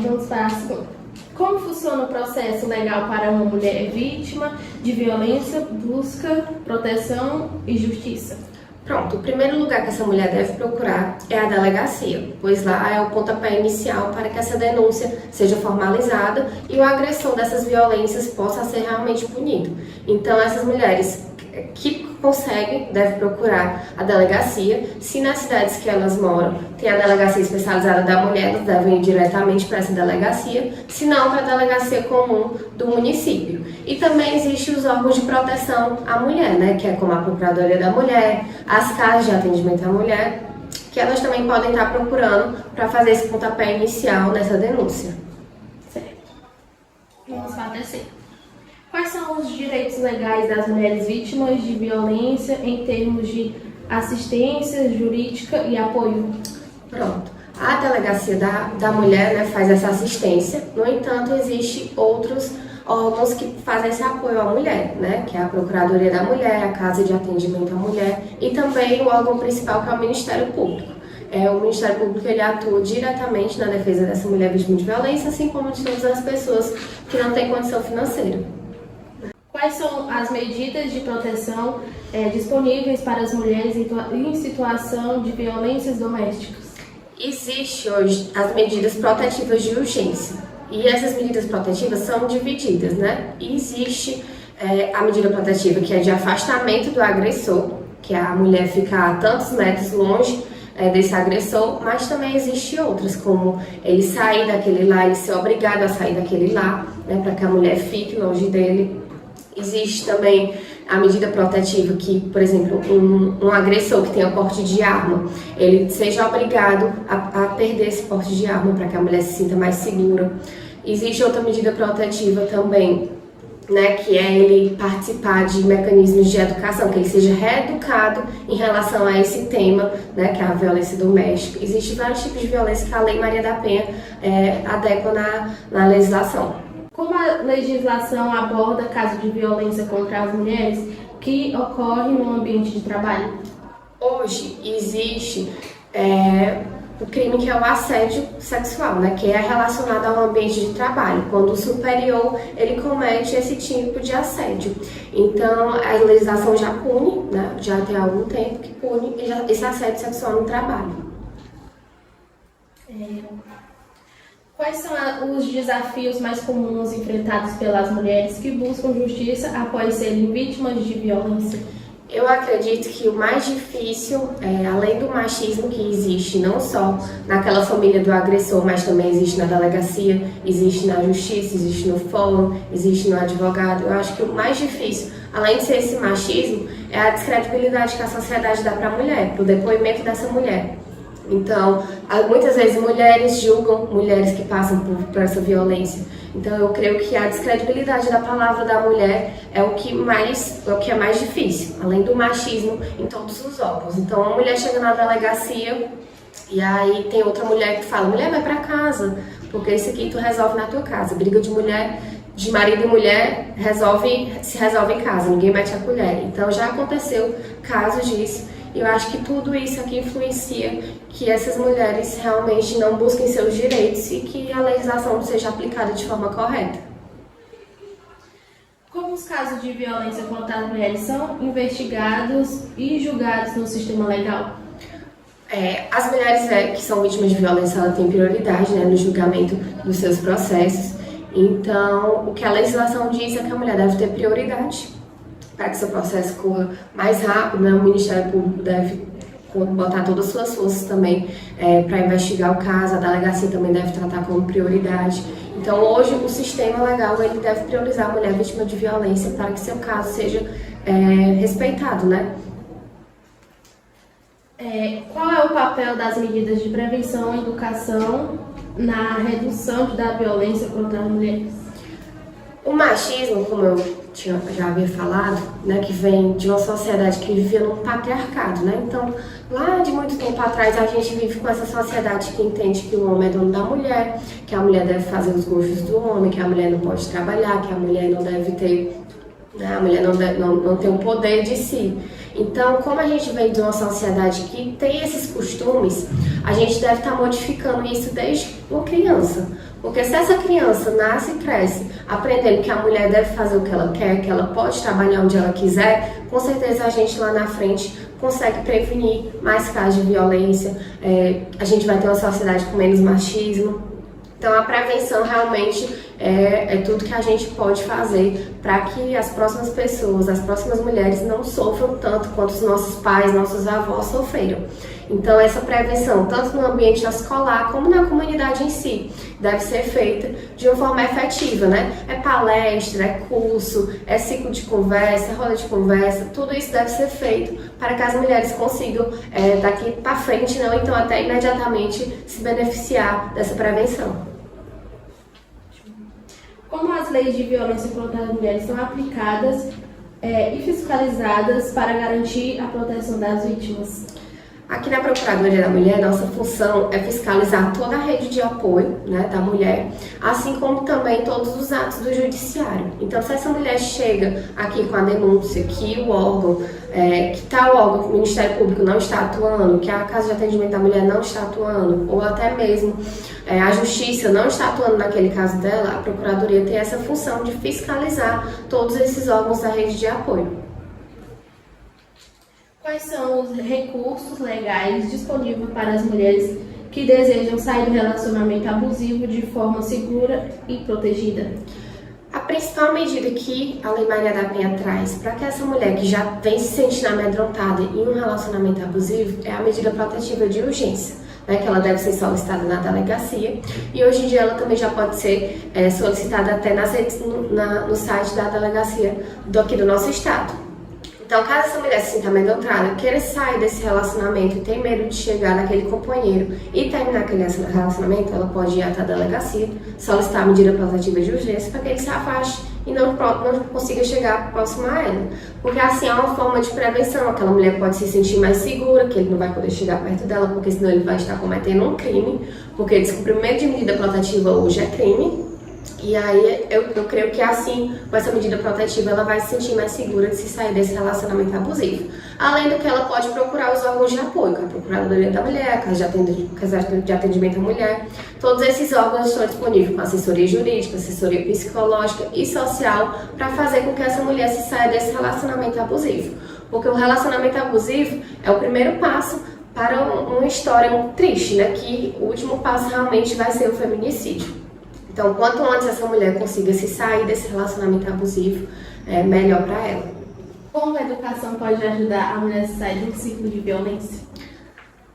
Vamos para a segunda. Como funciona o processo legal para uma mulher vítima de violência, busca, proteção e justiça? Pronto, o primeiro lugar que essa mulher deve procurar é a delegacia, pois lá é o pontapé inicial para que essa denúncia seja formalizada e o agressor dessas violências possa ser realmente punido. Então, essas mulheres que conseguem devem procurar a delegacia. Se nas cidades que elas moram tem a delegacia especializada da mulher, elas devem ir diretamente para essa delegacia, se não para a delegacia comum do município. E também existem os órgãos de proteção à mulher, né, que é como a Procuradoria da Mulher, as casas de atendimento à mulher, que elas também podem estar procurando para fazer esse pontapé inicial nessa denúncia. Certo. Vamos para a terceira. Quais são os direitos legais das mulheres vítimas de violência em termos de assistência jurídica e apoio? Pronto. A delegacia da mulher, né, faz essa assistência, no entanto, existem outros órgãos que fazem esse apoio à mulher, né, que é a Procuradoria da Mulher, a Casa de Atendimento à Mulher e também o órgão principal, que é o Ministério Público. O Ministério Público ele atua diretamente na defesa dessa mulher vítima de violência, assim como de todas as pessoas que não têm condição financeira. Quais são as medidas de proteção disponíveis para as mulheres em situação de violências domésticas? Existem hoje as medidas protetivas de urgência e essas medidas protetivas são divididas, né? Existe a medida protetiva que é de afastamento do agressor, que é a mulher ficar a tantos metros longe desse agressor, mas também existem outras, como ele sair daquele lá, ele ser obrigado a sair daquele lá, né, para que a mulher fique longe dele. Existe também a medida protetiva que, por exemplo, um agressor que tenha porte de arma, ele seja obrigado a perder esse porte de arma para que a mulher se sinta mais segura. Existe outra medida protetiva também, né, que é ele participar de mecanismos de educação, que ele seja reeducado em relação a esse tema, né, que é a violência doméstica. Existem vários tipos de violência que a Lei Maria da Penha adequa na legislação. Como a legislação aborda casos de violência contra as mulheres que ocorrem no ambiente de trabalho? Hoje existe o crime que é o assédio sexual, né, que é relacionado ao ambiente de trabalho, quando o superior ele comete esse tipo de assédio. Então, a legislação já pune, né, já tem algum tempo que pune esse assédio sexual no trabalho. Quais são os desafios mais comuns enfrentados pelas mulheres que buscam justiça após serem vítimas de violência? Eu acredito que o mais difícil, além do machismo que existe não só naquela família do agressor, mas também existe na delegacia, existe na justiça, existe no fórum, existe no advogado. Eu acho que o mais difícil, além de ser esse machismo, é a descredibilidade que a sociedade dá para a mulher, para o depoimento dessa mulher. Então, muitas vezes mulheres julgam mulheres que passam por essa violência. Então, eu creio que a descredibilidade da palavra da mulher é o que é mais difícil, além do machismo em todos os órgãos. Então, uma mulher chega na delegacia e aí tem outra mulher que fala: mulher, vai para casa, porque isso aqui tu resolve na tua casa. Briga de mulher, de marido e mulher, se resolve em casa, ninguém mete a colher. Então, já aconteceu casos disso. E eu acho que tudo isso aqui influencia que essas mulheres realmente não busquem seus direitos e que a legislação seja aplicada de forma correta. Como os casos de violência contra as mulheres são investigados e julgados no sistema legal? As mulheres que são vítimas de violência, elas têm prioridade, né, no julgamento dos seus processos. Então, o que a legislação diz é que a mulher deve ter prioridade para que seu processo corra mais rápido, né? O Ministério Público deve botar todas as suas forças também para investigar o caso, a delegacia também deve tratar como prioridade. Então, hoje, o sistema legal ele deve priorizar a mulher vítima de violência para que seu caso seja respeitado, né? Qual é o papel das medidas de prevenção e educação na redução da violência contra as mulheres? O machismo, como eu já havia falado, né, que vem de uma sociedade que vivia num patriarcado, né? Então, lá de muito tempo atrás, a gente vive com essa sociedade que entende que o homem é dono da mulher, que a mulher deve fazer os gostos do homem, que a mulher não pode trabalhar, que a mulher não deve ter, né, a mulher não tem o poder de si. Então, como a gente vem de uma sociedade que tem esses costumes, a gente deve estar modificando isso desde uma criança. Porque se essa criança nasce e cresce aprendendo que a mulher deve fazer o que ela quer, que ela pode trabalhar onde ela quiser, com certeza a gente lá na frente consegue prevenir mais casos de violência, a gente vai ter uma sociedade com menos machismo. Então a prevenção realmente é tudo que a gente pode fazer para que as próximas pessoas, as próximas mulheres não sofram tanto quanto os nossos pais, nossos avós sofreram. Então essa prevenção, tanto no ambiente escolar como na comunidade em si, deve ser feita de uma forma efetiva, né? É palestra, é curso, é ciclo de conversa, é roda de conversa, tudo isso deve ser feito para que as mulheres consigam daqui para frente, não, então até imediatamente se beneficiar dessa prevenção. Como as leis de violência contra as mulheres são aplicadas e fiscalizadas para garantir a proteção das vítimas? Aqui na Procuradoria da Mulher, nossa função é fiscalizar toda a rede de apoio, né, da mulher, assim como também todos os atos do judiciário. Então, se essa mulher chega aqui com a denúncia que o órgão, que tal órgão, o Ministério Público não está atuando, que a Casa de Atendimento da Mulher não está atuando, ou até mesmo a Justiça não está atuando naquele caso dela, a Procuradoria tem essa função de fiscalizar todos esses órgãos da rede de apoio. Quais são os recursos legais disponíveis para as mulheres que desejam sair do relacionamento abusivo de forma segura e protegida? A principal medida que a Lei Maria da Penha traz para que essa mulher que já vem se sentindo amedrontada em um relacionamento abusivo é a medida protetiva de urgência, né, que ela deve ser solicitada na delegacia e hoje em dia ela também já pode ser solicitada até no site da delegacia aqui do nosso estado. Então, caso essa mulher se sinta amedrontada, queira sair desse relacionamento e tem medo de chegar naquele companheiro e terminar aquele relacionamento, ela pode ir até a delegacia, solicitar a medida protetiva de urgência para que ele se afaste e não consiga chegar próximo a ela. Porque assim é uma forma de prevenção, aquela mulher pode se sentir mais segura, que ele não vai poder chegar perto dela, porque senão ele vai estar cometendo um crime, porque descumprimento de medida protetiva hoje é crime. E aí eu creio que assim, com essa medida protetiva, ela vai se sentir mais segura de se sair desse relacionamento abusivo. Além do que ela pode procurar os órgãos de apoio, que é a Procuradoria da Mulher, a Casa de Atendimento à Mulher. Todos esses órgãos estão disponíveis com assessoria jurídica, assessoria psicológica e social para fazer com que essa mulher se saia desse relacionamento abusivo. Porque o relacionamento abusivo é o primeiro passo para uma história muito triste, né? Que o último passo realmente vai ser o feminicídio. Então, quanto antes essa mulher consiga se sair desse relacionamento abusivo, é melhor para ela. Como a educação pode ajudar a mulher a sair de um ciclo de violência?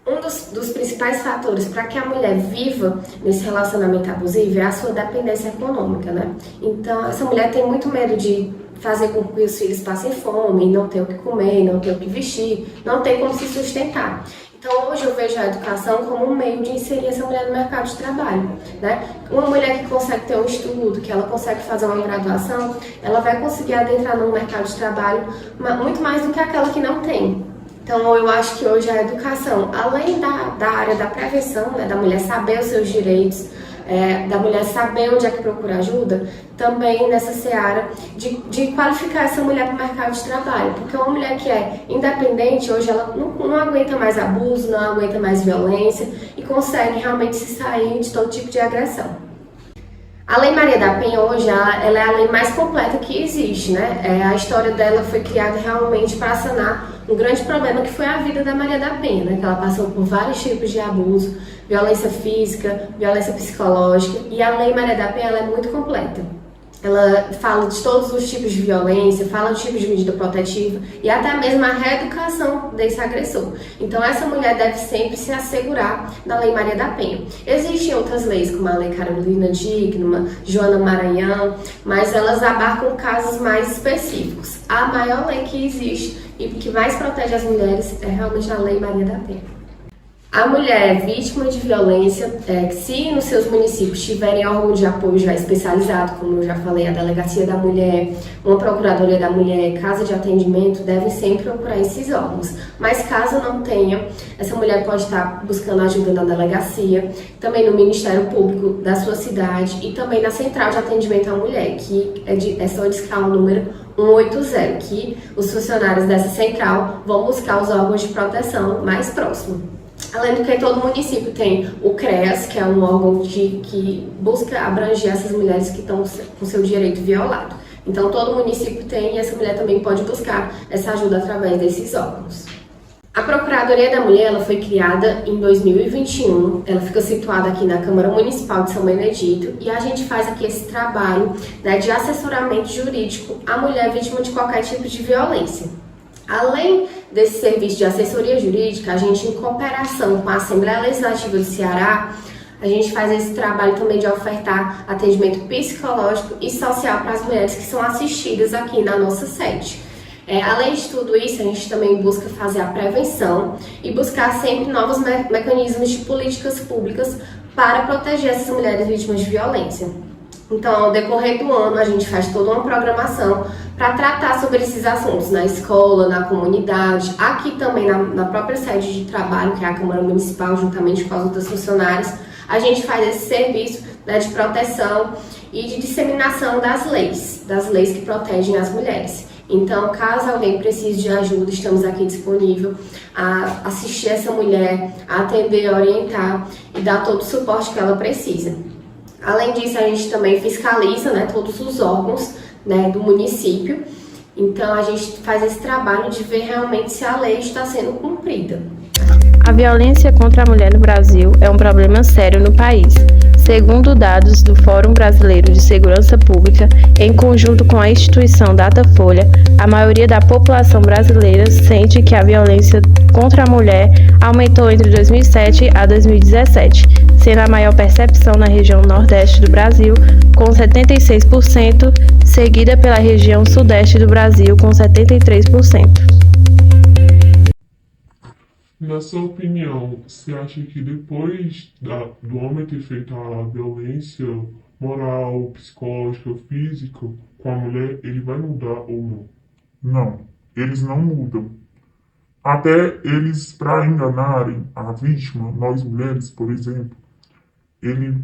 Um dos principais fatores para que a mulher viva nesse relacionamento abusivo é a sua dependência econômica, né? Então, essa mulher tem muito medo de fazer com que os filhos passem fome, não ter o que comer, não ter o que vestir, não ter como se sustentar. Então, hoje eu vejo a educação como um meio de inserir essa mulher no mercado de trabalho, né? Uma mulher que consegue ter um estudo, que ela consegue fazer uma graduação, ela vai conseguir adentrar no mercado de trabalho muito mais do que aquela que não tem. Então, eu acho que hoje a educação, além da área da prevenção, né, da mulher saber os seus direitos, da mulher saber onde é que procura ajuda, também nessa seara de qualificar essa mulher para o mercado de trabalho. Porque uma mulher que é independente, hoje ela não aguenta mais abuso, não aguenta mais violência e consegue realmente se sair de todo tipo de agressão. A Lei Maria da Penha hoje, ela é a lei mais completa que existe, né? A história dela foi criada realmente para sanar um grande problema que foi a vida da Maria da Penha, né? Que ela passou por vários tipos de abuso, violência física, violência psicológica, e a Lei Maria da Penha ela é muito completa. Ela fala de todos os tipos de violência, fala de tipos de medida protetiva e até mesmo a reeducação desse agressor. Então essa mulher deve sempre se assegurar da Lei Maria da Penha. Existem outras leis, como a Lei Carolina Dickmann, Joana Maranhão, mas elas abarcam casos mais específicos. A maior lei que existe e que mais protege as mulheres é realmente a Lei Maria da Penha. A mulher vítima de violência, se nos seus municípios tiverem órgão de apoio já especializado, como eu já falei, a Delegacia da Mulher, uma Procuradoria da Mulher, Casa de Atendimento, devem sempre procurar esses órgãos. Mas caso não tenha, essa mulher pode estar buscando ajuda na delegacia, também no Ministério Público da sua cidade e também na Central de Atendimento à Mulher, que é só discar o número 180, que os funcionários dessa central vão buscar os órgãos de proteção mais próximos. Além do que, todo município tem o CREAS, que é um órgão que busca abranger essas mulheres que estão com seu direito violado. Então, todo município tem e essa mulher também pode buscar essa ajuda através desses órgãos. A Procuradoria da Mulher ela foi criada em 2021, ela fica situada aqui na Câmara Municipal de São Benedito e a gente faz aqui esse trabalho, né, de assessoramento jurídico à mulher vítima de qualquer tipo de violência. Além desse serviço de assessoria jurídica, a gente, em cooperação com a Assembleia Legislativa do Ceará, a gente faz esse trabalho também de ofertar atendimento psicológico e social para as mulheres que são assistidas aqui na nossa sede. Além de tudo isso, a gente também busca fazer a prevenção e buscar sempre novos mecanismos de políticas públicas para proteger essas mulheres vítimas de violência. Então, ao decorrer do ano, a gente faz toda uma programação para tratar sobre esses assuntos na escola, na comunidade, aqui também na própria sede de trabalho, que é a Câmara Municipal, juntamente com as outras funcionárias. A gente faz esse serviço, né, de proteção e de disseminação das leis que protegem as mulheres. Então, caso alguém precise de ajuda, estamos aqui disponível a assistir essa mulher, a atender, orientar e dar todo o suporte que ela precisa. Além disso, a gente também fiscaliza, né, todos os órgãos, né, do município. Então, a gente faz esse trabalho de ver realmente se a lei está sendo cumprida. A violência contra a mulher no Brasil é um problema sério no país. Segundo dados do Fórum Brasileiro de Segurança Pública, em conjunto com a instituição Datafolha, a maioria da população brasileira sente que a violência contra a mulher aumentou entre 2007 a 2017, sendo a maior percepção na região nordeste do Brasil, com 76%, seguida pela região sudeste do Brasil, com 73%. Na sua opinião, você acha que depois do homem ter feito a violência moral, psicológica, física com a mulher, ele vai mudar ou não? Não, eles não mudam. Até eles, para enganarem a vítima, nós mulheres, por exemplo, ele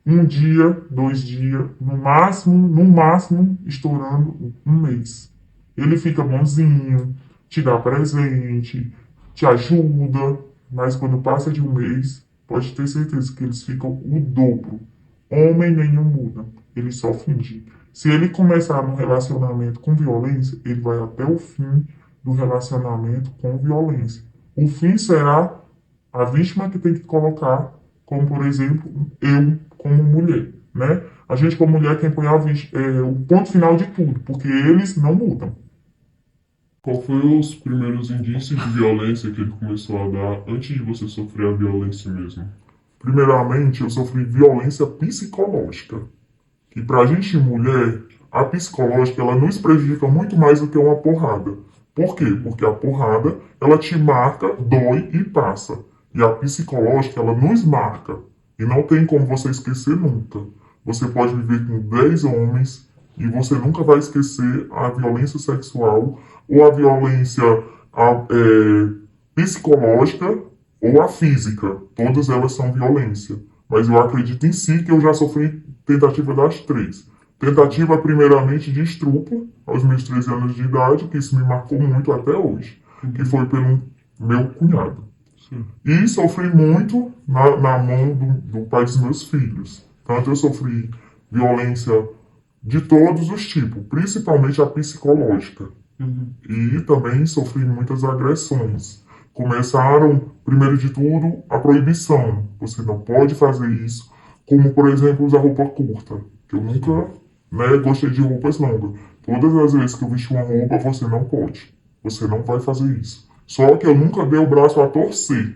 1 dia, 2 dias, no máximo, estourando 1 mês. Ele fica bonzinho, te dá presente, te ajuda, mas quando passa de 1 mês, pode ter certeza que eles ficam o dobro. Homem nenhum muda, ele só finge. Se ele começar num relacionamento com violência, ele vai até o fim do relacionamento com violência. O fim será a vítima que tem que colocar, como por exemplo, eu como mulher, né? A gente como mulher tem que apoiar o ponto final de tudo, porque eles não mudam. Qual foi os primeiros indícios de violência que ele começou a dar antes de você sofrer a violência mesmo? Primeiramente, eu sofri violência psicológica. E pra gente mulher, a psicológica, ela nos prejudica muito mais do que uma porrada. Por quê? Porque a porrada, ela te marca, dói e passa. E a psicológica, ela nos marca. E não tem como você esquecer nunca. Você pode viver com 10 homens e você nunca vai esquecer a violência sexual ou a violência psicológica ou a física. Todas elas são violência. Mas eu acredito em si que eu já sofri tentativa das 3. Tentativa, primeiramente, de estupro, aos meus 13 anos de idade, que isso me marcou muito até hoje, que foi pelo meu cunhado. Sim. E sofri muito na mão do pai dos meus filhos. Tanto eu sofri violência de todos os tipos, principalmente a psicológica. E também sofri muitas agressões. Começaram, primeiro de tudo, a proibição. Você não pode fazer isso, como, por exemplo, usar roupa curta. Que eu nunca gostei de roupas longas. Todas as vezes que eu vesti uma roupa, você não pode. Você não vai fazer isso. Só que eu nunca dei o braço a torcer.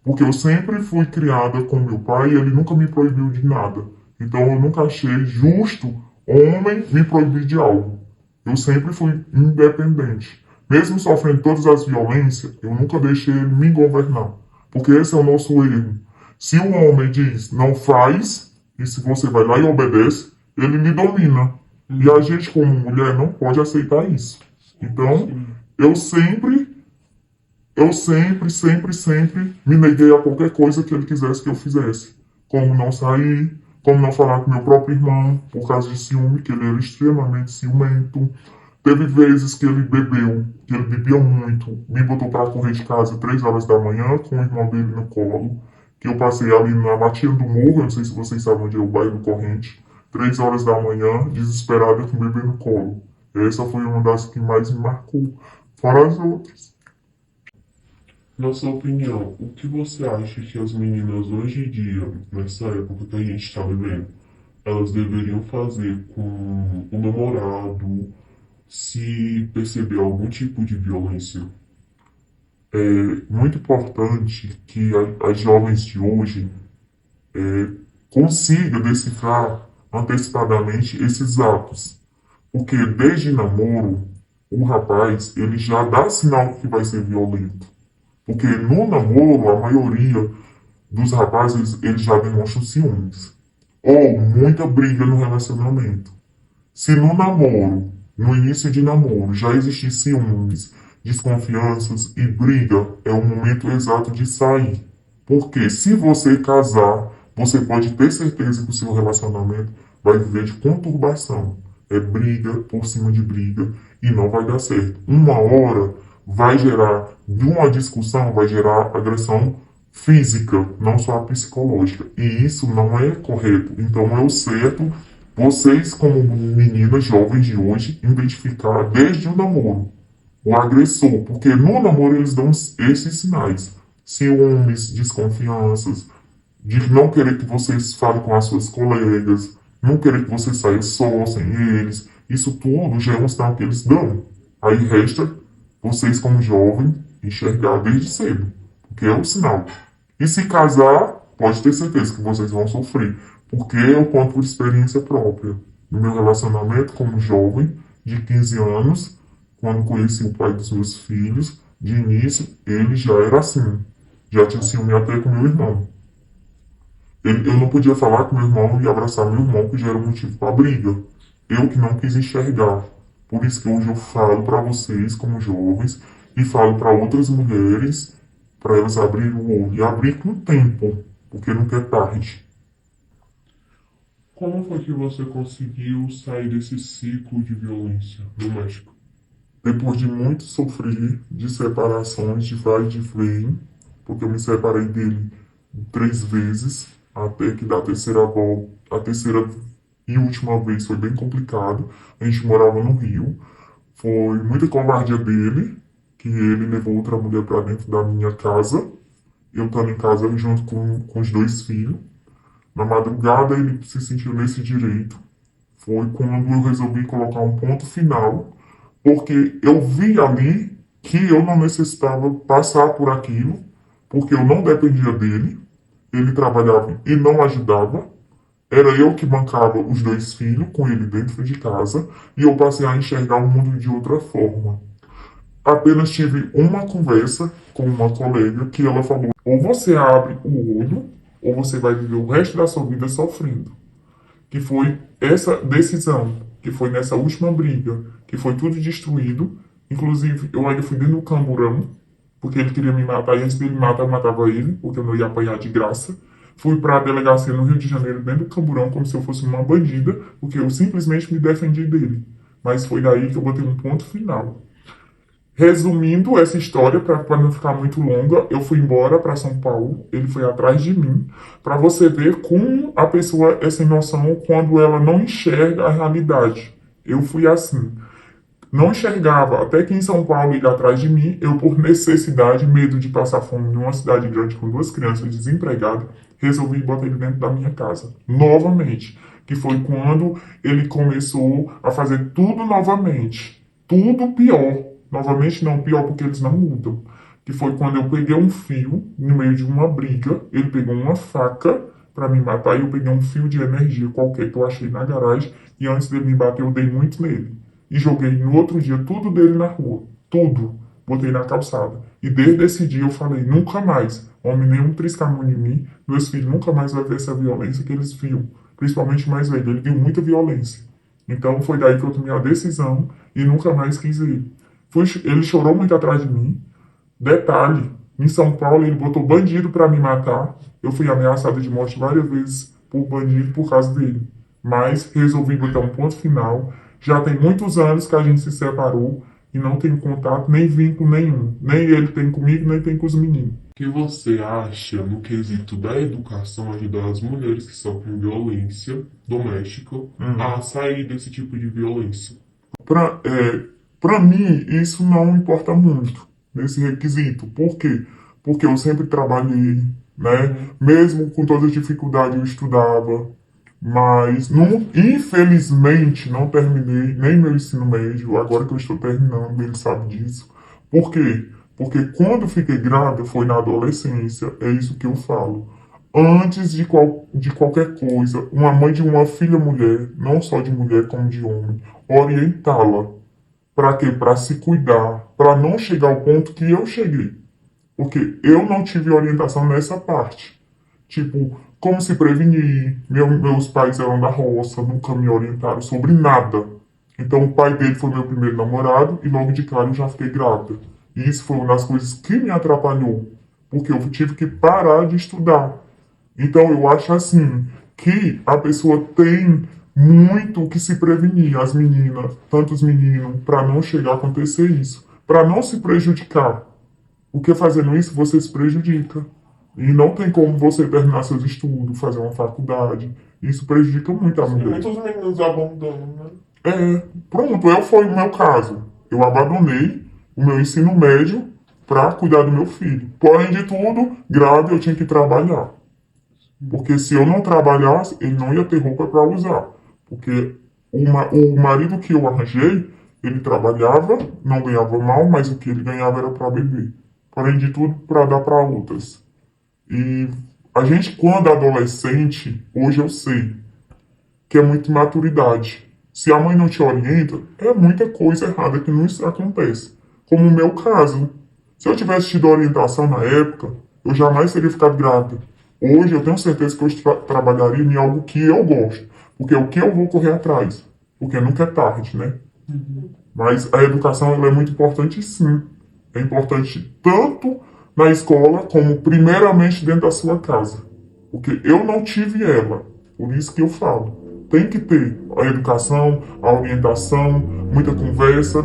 Porque eu sempre fui criada com meu pai e ele nunca me proibiu de nada. Então eu nunca achei justo homem me proibir de algo. Eu sempre fui independente. Mesmo sofrendo todas as violências, eu nunca deixei ele me governar. Porque esse é o nosso erro. Se um homem diz não faz, e se você vai lá e obedece, ele lhe domina. E a gente, como mulher, não pode aceitar isso. Então, eu sempre me neguei a qualquer coisa que ele quisesse que eu fizesse. Como não sair, como não falar com meu próprio irmão, por causa de ciúme, que ele era extremamente ciumento. Teve vezes que ele bebeu, que ele bebia muito, me botou para correr de casa 3 horas da manhã com o irmão dele no colo, que eu passei ali na Batia do Morro, eu não sei se vocês sabem onde é o bairro Corrente, 3 horas da manhã, desesperado com o bebê no colo. Essa foi uma das que mais me marcou, fora as outras. Na sua opinião, o que você acha que as meninas hoje em dia, nessa época que a gente está vivendo, elas deveriam fazer com o namorado se perceber algum tipo de violência? É muito importante que as jovens de hoje consigam decifrar antecipadamente esses atos. Porque desde namoro, o rapaz ele já dá sinal que vai ser violento. Porque no namoro, a maioria dos rapazes eles já demonstram ciúmes. Ou muita briga no relacionamento. Se no namoro, no início de namoro, já existir ciúmes, desconfianças e briga, é o momento exato de sair. Porque se você casar, você pode ter certeza que o seu relacionamento vai viver de conturbação. É briga por cima de briga e não vai dar certo. Uma hora vai gerar, de uma discussão, vai gerar agressão física, não só a psicológica. E isso não é correto. Então é o certo vocês, como meninas jovens de hoje, identificar desde o namoro o agressor. Porque no namoro eles dão esses sinais. Ciúmes, desconfianças, de não querer que vocês falem com as suas colegas, não querer que você saia só, sem eles. Isso tudo já é um sinal que eles dão. Aí resta vocês, como jovem, enxergar desde cedo, porque é um sinal. E se casar, pode ter certeza que vocês vão sofrer, porque eu conto por experiência própria. No meu relacionamento como jovem, de 15 anos, quando conheci o pai dos meus filhos, de início, ele já era assim. Já tinha ciúme até com meu irmão. Eu não podia falar com meu irmão e abraçar meu irmão, que já era motivo para briga. Eu que não quis enxergar. Por isso que hoje eu falo para vocês, como jovens, e falo para outras mulheres, para elas abrirem o olho. E abrir com tempo, porque nunca é tarde. Como foi que você conseguiu sair desse ciclo de violência doméstica? Depois de muito sofrer, de separações, de vai e de vem, porque eu me separei dele 3 vezes, até que da terceira volta, a terceira e última vez foi bem complicado. A gente morava no Rio. Foi muita covardia dele, que ele levou outra mulher para dentro da minha casa, eu estando em casa junto com os 2 filhos. Na madrugada ele se sentiu nesse direito. Foi quando eu resolvi colocar um ponto final, porque eu vi ali que eu não necessitava passar por aquilo, porque eu não dependia dele, ele trabalhava e não ajudava, era eu que bancava os 2 filhos com ele dentro de casa, e eu passei a enxergar o mundo de outra forma. Apenas tive uma conversa com uma colega que ela falou: ou você abre o olho, ou você vai viver o resto da sua vida sofrendo. Que foi essa decisão, que foi nessa última briga, que foi tudo destruído. Inclusive, eu ainda fui dentro do camburão, porque ele queria me matar, e antes dele me matar, eu matava ele, porque eu não ia apanhar de graça. Fui para a delegacia no Rio de Janeiro, dentro do camburão, como se eu fosse uma bandida, porque eu simplesmente me defendi dele. Mas foi daí que eu botei um ponto final. Resumindo essa história, para não ficar muito longa, eu fui embora para São Paulo, ele foi atrás de mim, para você ver como a pessoa é sem noção quando ela não enxerga a realidade. Eu fui assim. Não enxergava, até que em São Paulo ele atrás de mim, eu por necessidade, medo de passar fome numa cidade grande com 2 crianças desempregadas, resolvi botar ele dentro da minha casa, novamente. Que foi quando ele começou a fazer tudo novamente, tudo pior. Novamente não, pior porque eles não mudam. Que foi quando eu peguei um fio no meio de uma briga, ele pegou uma faca para me matar e eu peguei um fio de energia qualquer que eu achei na garagem e antes dele me bater eu dei muito nele. E joguei no outro dia tudo dele na rua, tudo, botei na calçada. E desde esse dia eu falei, nunca mais, homem nenhum triscar a mão em mim, meus filhos nunca mais vão ver essa violência que eles viam, principalmente o mais velho, ele viu muita violência. Então foi daí que eu tomei a decisão e nunca mais quis ir. Ele chorou muito atrás de mim. Detalhe, em São Paulo ele botou bandido para me matar. Eu fui ameaçado de morte várias vezes por bandido por causa dele. Mas resolvi botar um ponto final. Já tem muitos anos que a gente se separou e não tenho contato, nem vínculo nenhum. Nem ele tem comigo, nem tem com os meninos. O que você acha no quesito da educação ajudar as mulheres que sofrem violência doméstica a sair desse tipo de violência? Para mim, isso não importa muito, nesse requisito. Por quê? Porque eu sempre trabalhei, né? Mesmo com todas as dificuldades, eu estudava. Mas, infelizmente, não terminei nem meu ensino médio. Agora que eu estou terminando, ele sabe disso. Por quê? Porque quando fiquei grávida, foi na adolescência. É isso que eu falo. Antes de qualquer coisa, uma mãe de uma filha mulher, não só de mulher como de homem, orientá-la. Para quê? Para se cuidar, para não chegar ao ponto que eu cheguei. Porque eu não tive orientação nessa parte. Tipo, como se prevenir. Meus pais eram da roça, nunca me orientaram sobre nada. Então o pai dele foi meu primeiro namorado e logo de cara eu já fiquei grávida. E isso foi uma das coisas que me atrapalhou. Porque eu tive que parar de estudar. Então eu acho assim, que a pessoa tem muito que se prevenir, as meninas, tanto os meninos, para não chegar a acontecer isso, para não se prejudicar. Porque fazendo isso você se prejudica. E não tem como você terminar seus estudos, fazer uma faculdade. Isso prejudica muito a mulher. Muitos meninos abandonam, né? Pronto, foi o meu caso. Eu abandonei o meu ensino médio para cuidar do meu filho. Porém de tudo, grávida eu tinha que trabalhar. Porque se eu não trabalhasse, ele não ia ter roupa para usar. Porque o marido que eu arranjei, ele trabalhava, não ganhava mal, mas o que ele ganhava era para beber. Além de tudo, para dar para outras. E a gente, quando é adolescente, hoje eu sei que é muita imaturidade. Se a mãe não te orienta, é muita coisa errada que não acontece. Como o meu caso. Se eu tivesse tido orientação na época, eu jamais teria ficado grávida. Hoje eu tenho certeza que eu trabalharia em algo que eu gosto. Porque é o que eu vou correr atrás. Porque nunca é tarde, né? Mas a educação ela é muito importante, sim. É importante tanto na escola como primeiramente dentro da sua casa. Porque eu não tive ela. Por isso que eu falo. Tem que ter a educação, a orientação, muita conversa.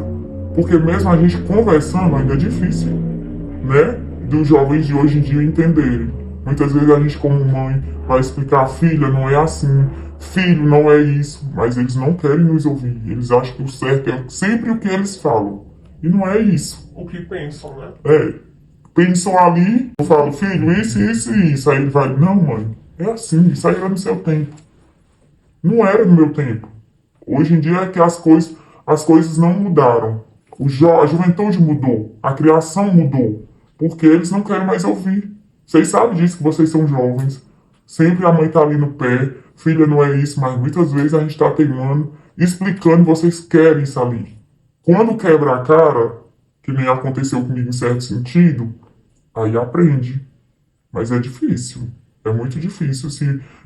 Porque mesmo a gente conversando ainda é difícil, né? Dos jovens de hoje em dia entenderem. Muitas vezes a gente como mãe vai explicar, filha, não é assim. Filho, não é isso, mas eles não querem nos ouvir. Eles acham que o certo é sempre o que eles falam. E não é isso. O que pensam, né? Pensam ali, eu falo, filho, isso. Aí ele vai, não, mãe, é assim, isso aí era no seu tempo. Não era no meu tempo. Hoje em dia é que as coisas não mudaram. A juventude mudou, a criação mudou, porque eles não querem mais ouvir. Vocês sabem disso, que vocês são jovens. Sempre a mãe tá ali no pé, filha, não é isso, mas muitas vezes a gente tá teimando, explicando, vocês querem isso ali. Quando quebra a cara, que nem aconteceu comigo em certo sentido, aí aprende. Mas é difícil. É muito difícil.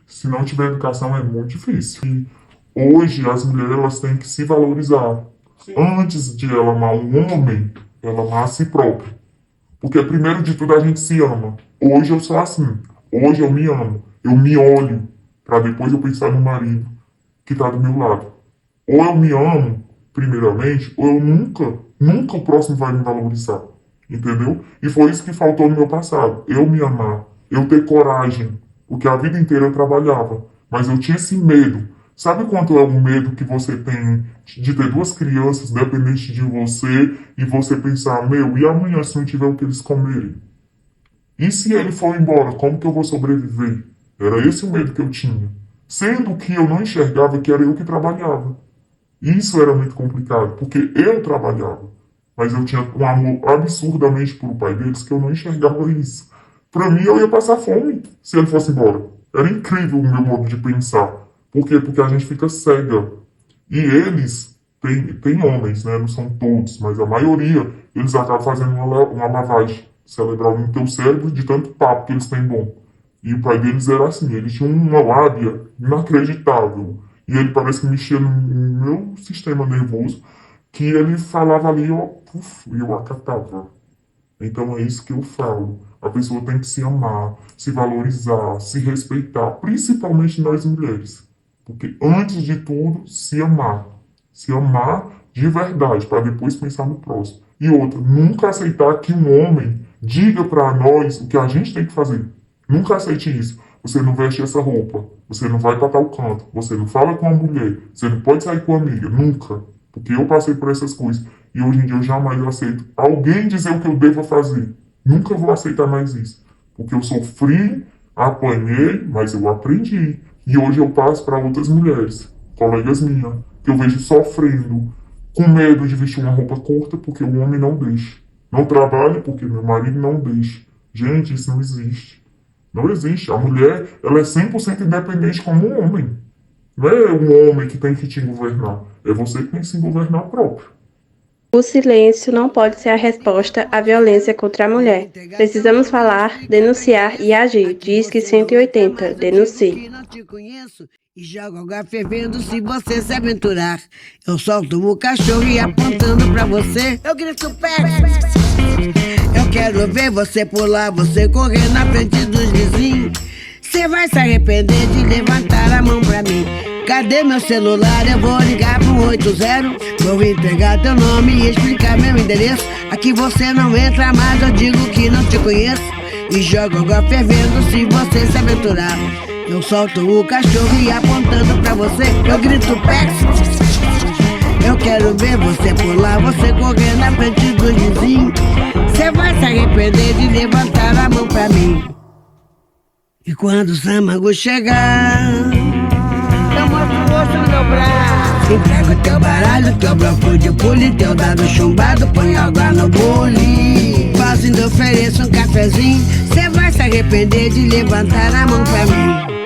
Se não tiver educação, é muito difícil. E hoje, as mulheres elas têm que se valorizar. Sim. Antes de ela amar um homem, ela amar a si própria. Porque primeiro de tudo a gente se ama. Hoje eu sou assim. Hoje eu me amo. Eu me olho para depois eu pensar no marido que está do meu lado. Ou eu me amo, primeiramente, ou eu nunca o próximo vai me valorizar. Entendeu? E foi isso que faltou no meu passado. Eu me amar. Eu ter coragem. Porque a vida inteira eu trabalhava. Mas eu tinha esse medo. Sabe quanto é o medo que você tem de ter duas crianças dependentes de você e você pensar, meu, e amanhã se não tiver o que eles comerem? E se ele for embora, como que eu vou sobreviver? Era esse o medo que eu tinha. Sendo que eu não enxergava que era eu que trabalhava. Isso era muito complicado, porque eu trabalhava. Mas eu tinha um amor absurdamente pelo pai deles que eu não enxergava isso. Pra mim, eu ia passar fome se ele fosse embora. Era incrível o meu modo de pensar. Por quê? Porque a gente fica cega. E eles, tem homens, né? Não são todos, mas a maioria, eles acabam fazendo uma lavagem cerebral no teu cérebro de tanto papo que eles têm bom. E o pai deles era assim, ele tinha uma lábia inacreditável. E ele parece que mexia no meu sistema nervoso, que ele falava ali, e eu acatava. Então é isso que eu falo. A pessoa tem que se amar, se valorizar, se respeitar, principalmente nós mulheres. Porque antes de tudo, se amar. Se amar de verdade, para depois pensar no próximo. E outra, nunca aceitar que um homem diga para nós o que a gente tem que fazer. Nunca aceite isso. Você não veste essa roupa, você não vai para tal canto, você não fala com a mulher, você não pode sair com a amiga. Nunca. Porque eu passei por essas coisas. E hoje em dia eu jamais aceito alguém dizer o que eu devo fazer. Nunca vou aceitar mais isso. Porque eu sofri, apanhei, mas eu aprendi. E hoje eu passo para outras mulheres, colegas minhas, que eu vejo sofrendo, com medo de vestir uma roupa curta porque o homem não deixa. Não trabalha porque meu marido não deixa. Gente, isso não existe. Não existe. A mulher, ela é 100% independente como um homem. Não é um homem que tem que te governar. É você que tem que se governar próprio. O silêncio não pode ser a resposta à violência contra a mulher. Precisamos falar, denunciar e agir. Disque 180. Denuncie. E joga água fervendo se você se aventurar. Eu solto o cachorro e apontando pra você, eu grito pega. Eu quero ver você pular, você correr na frente dos vizinhos. Você vai se arrepender de levantar a mão pra mim. Cadê meu celular? Eu vou ligar pro 80. Vou entregar teu nome e explicar meu endereço. Aqui você não entra, mas eu digo que não te conheço. E jogo água fervendo se você se aventurar. Eu solto o cachorro e apontando pra você, eu grito pex. Eu quero ver você pular, você correr na frente do vizinho. Você vai se arrepender de levantar a mão pra mim. E quando o Samango chegar, eu mostro o rosto no meu braço. Entrego teu baralho, teu bloco de pule, teu dado chumbado, põe água no bule. Faço ainda ofereço um cafezinho. Cê vai se arrepender de levantar a mão pra mim.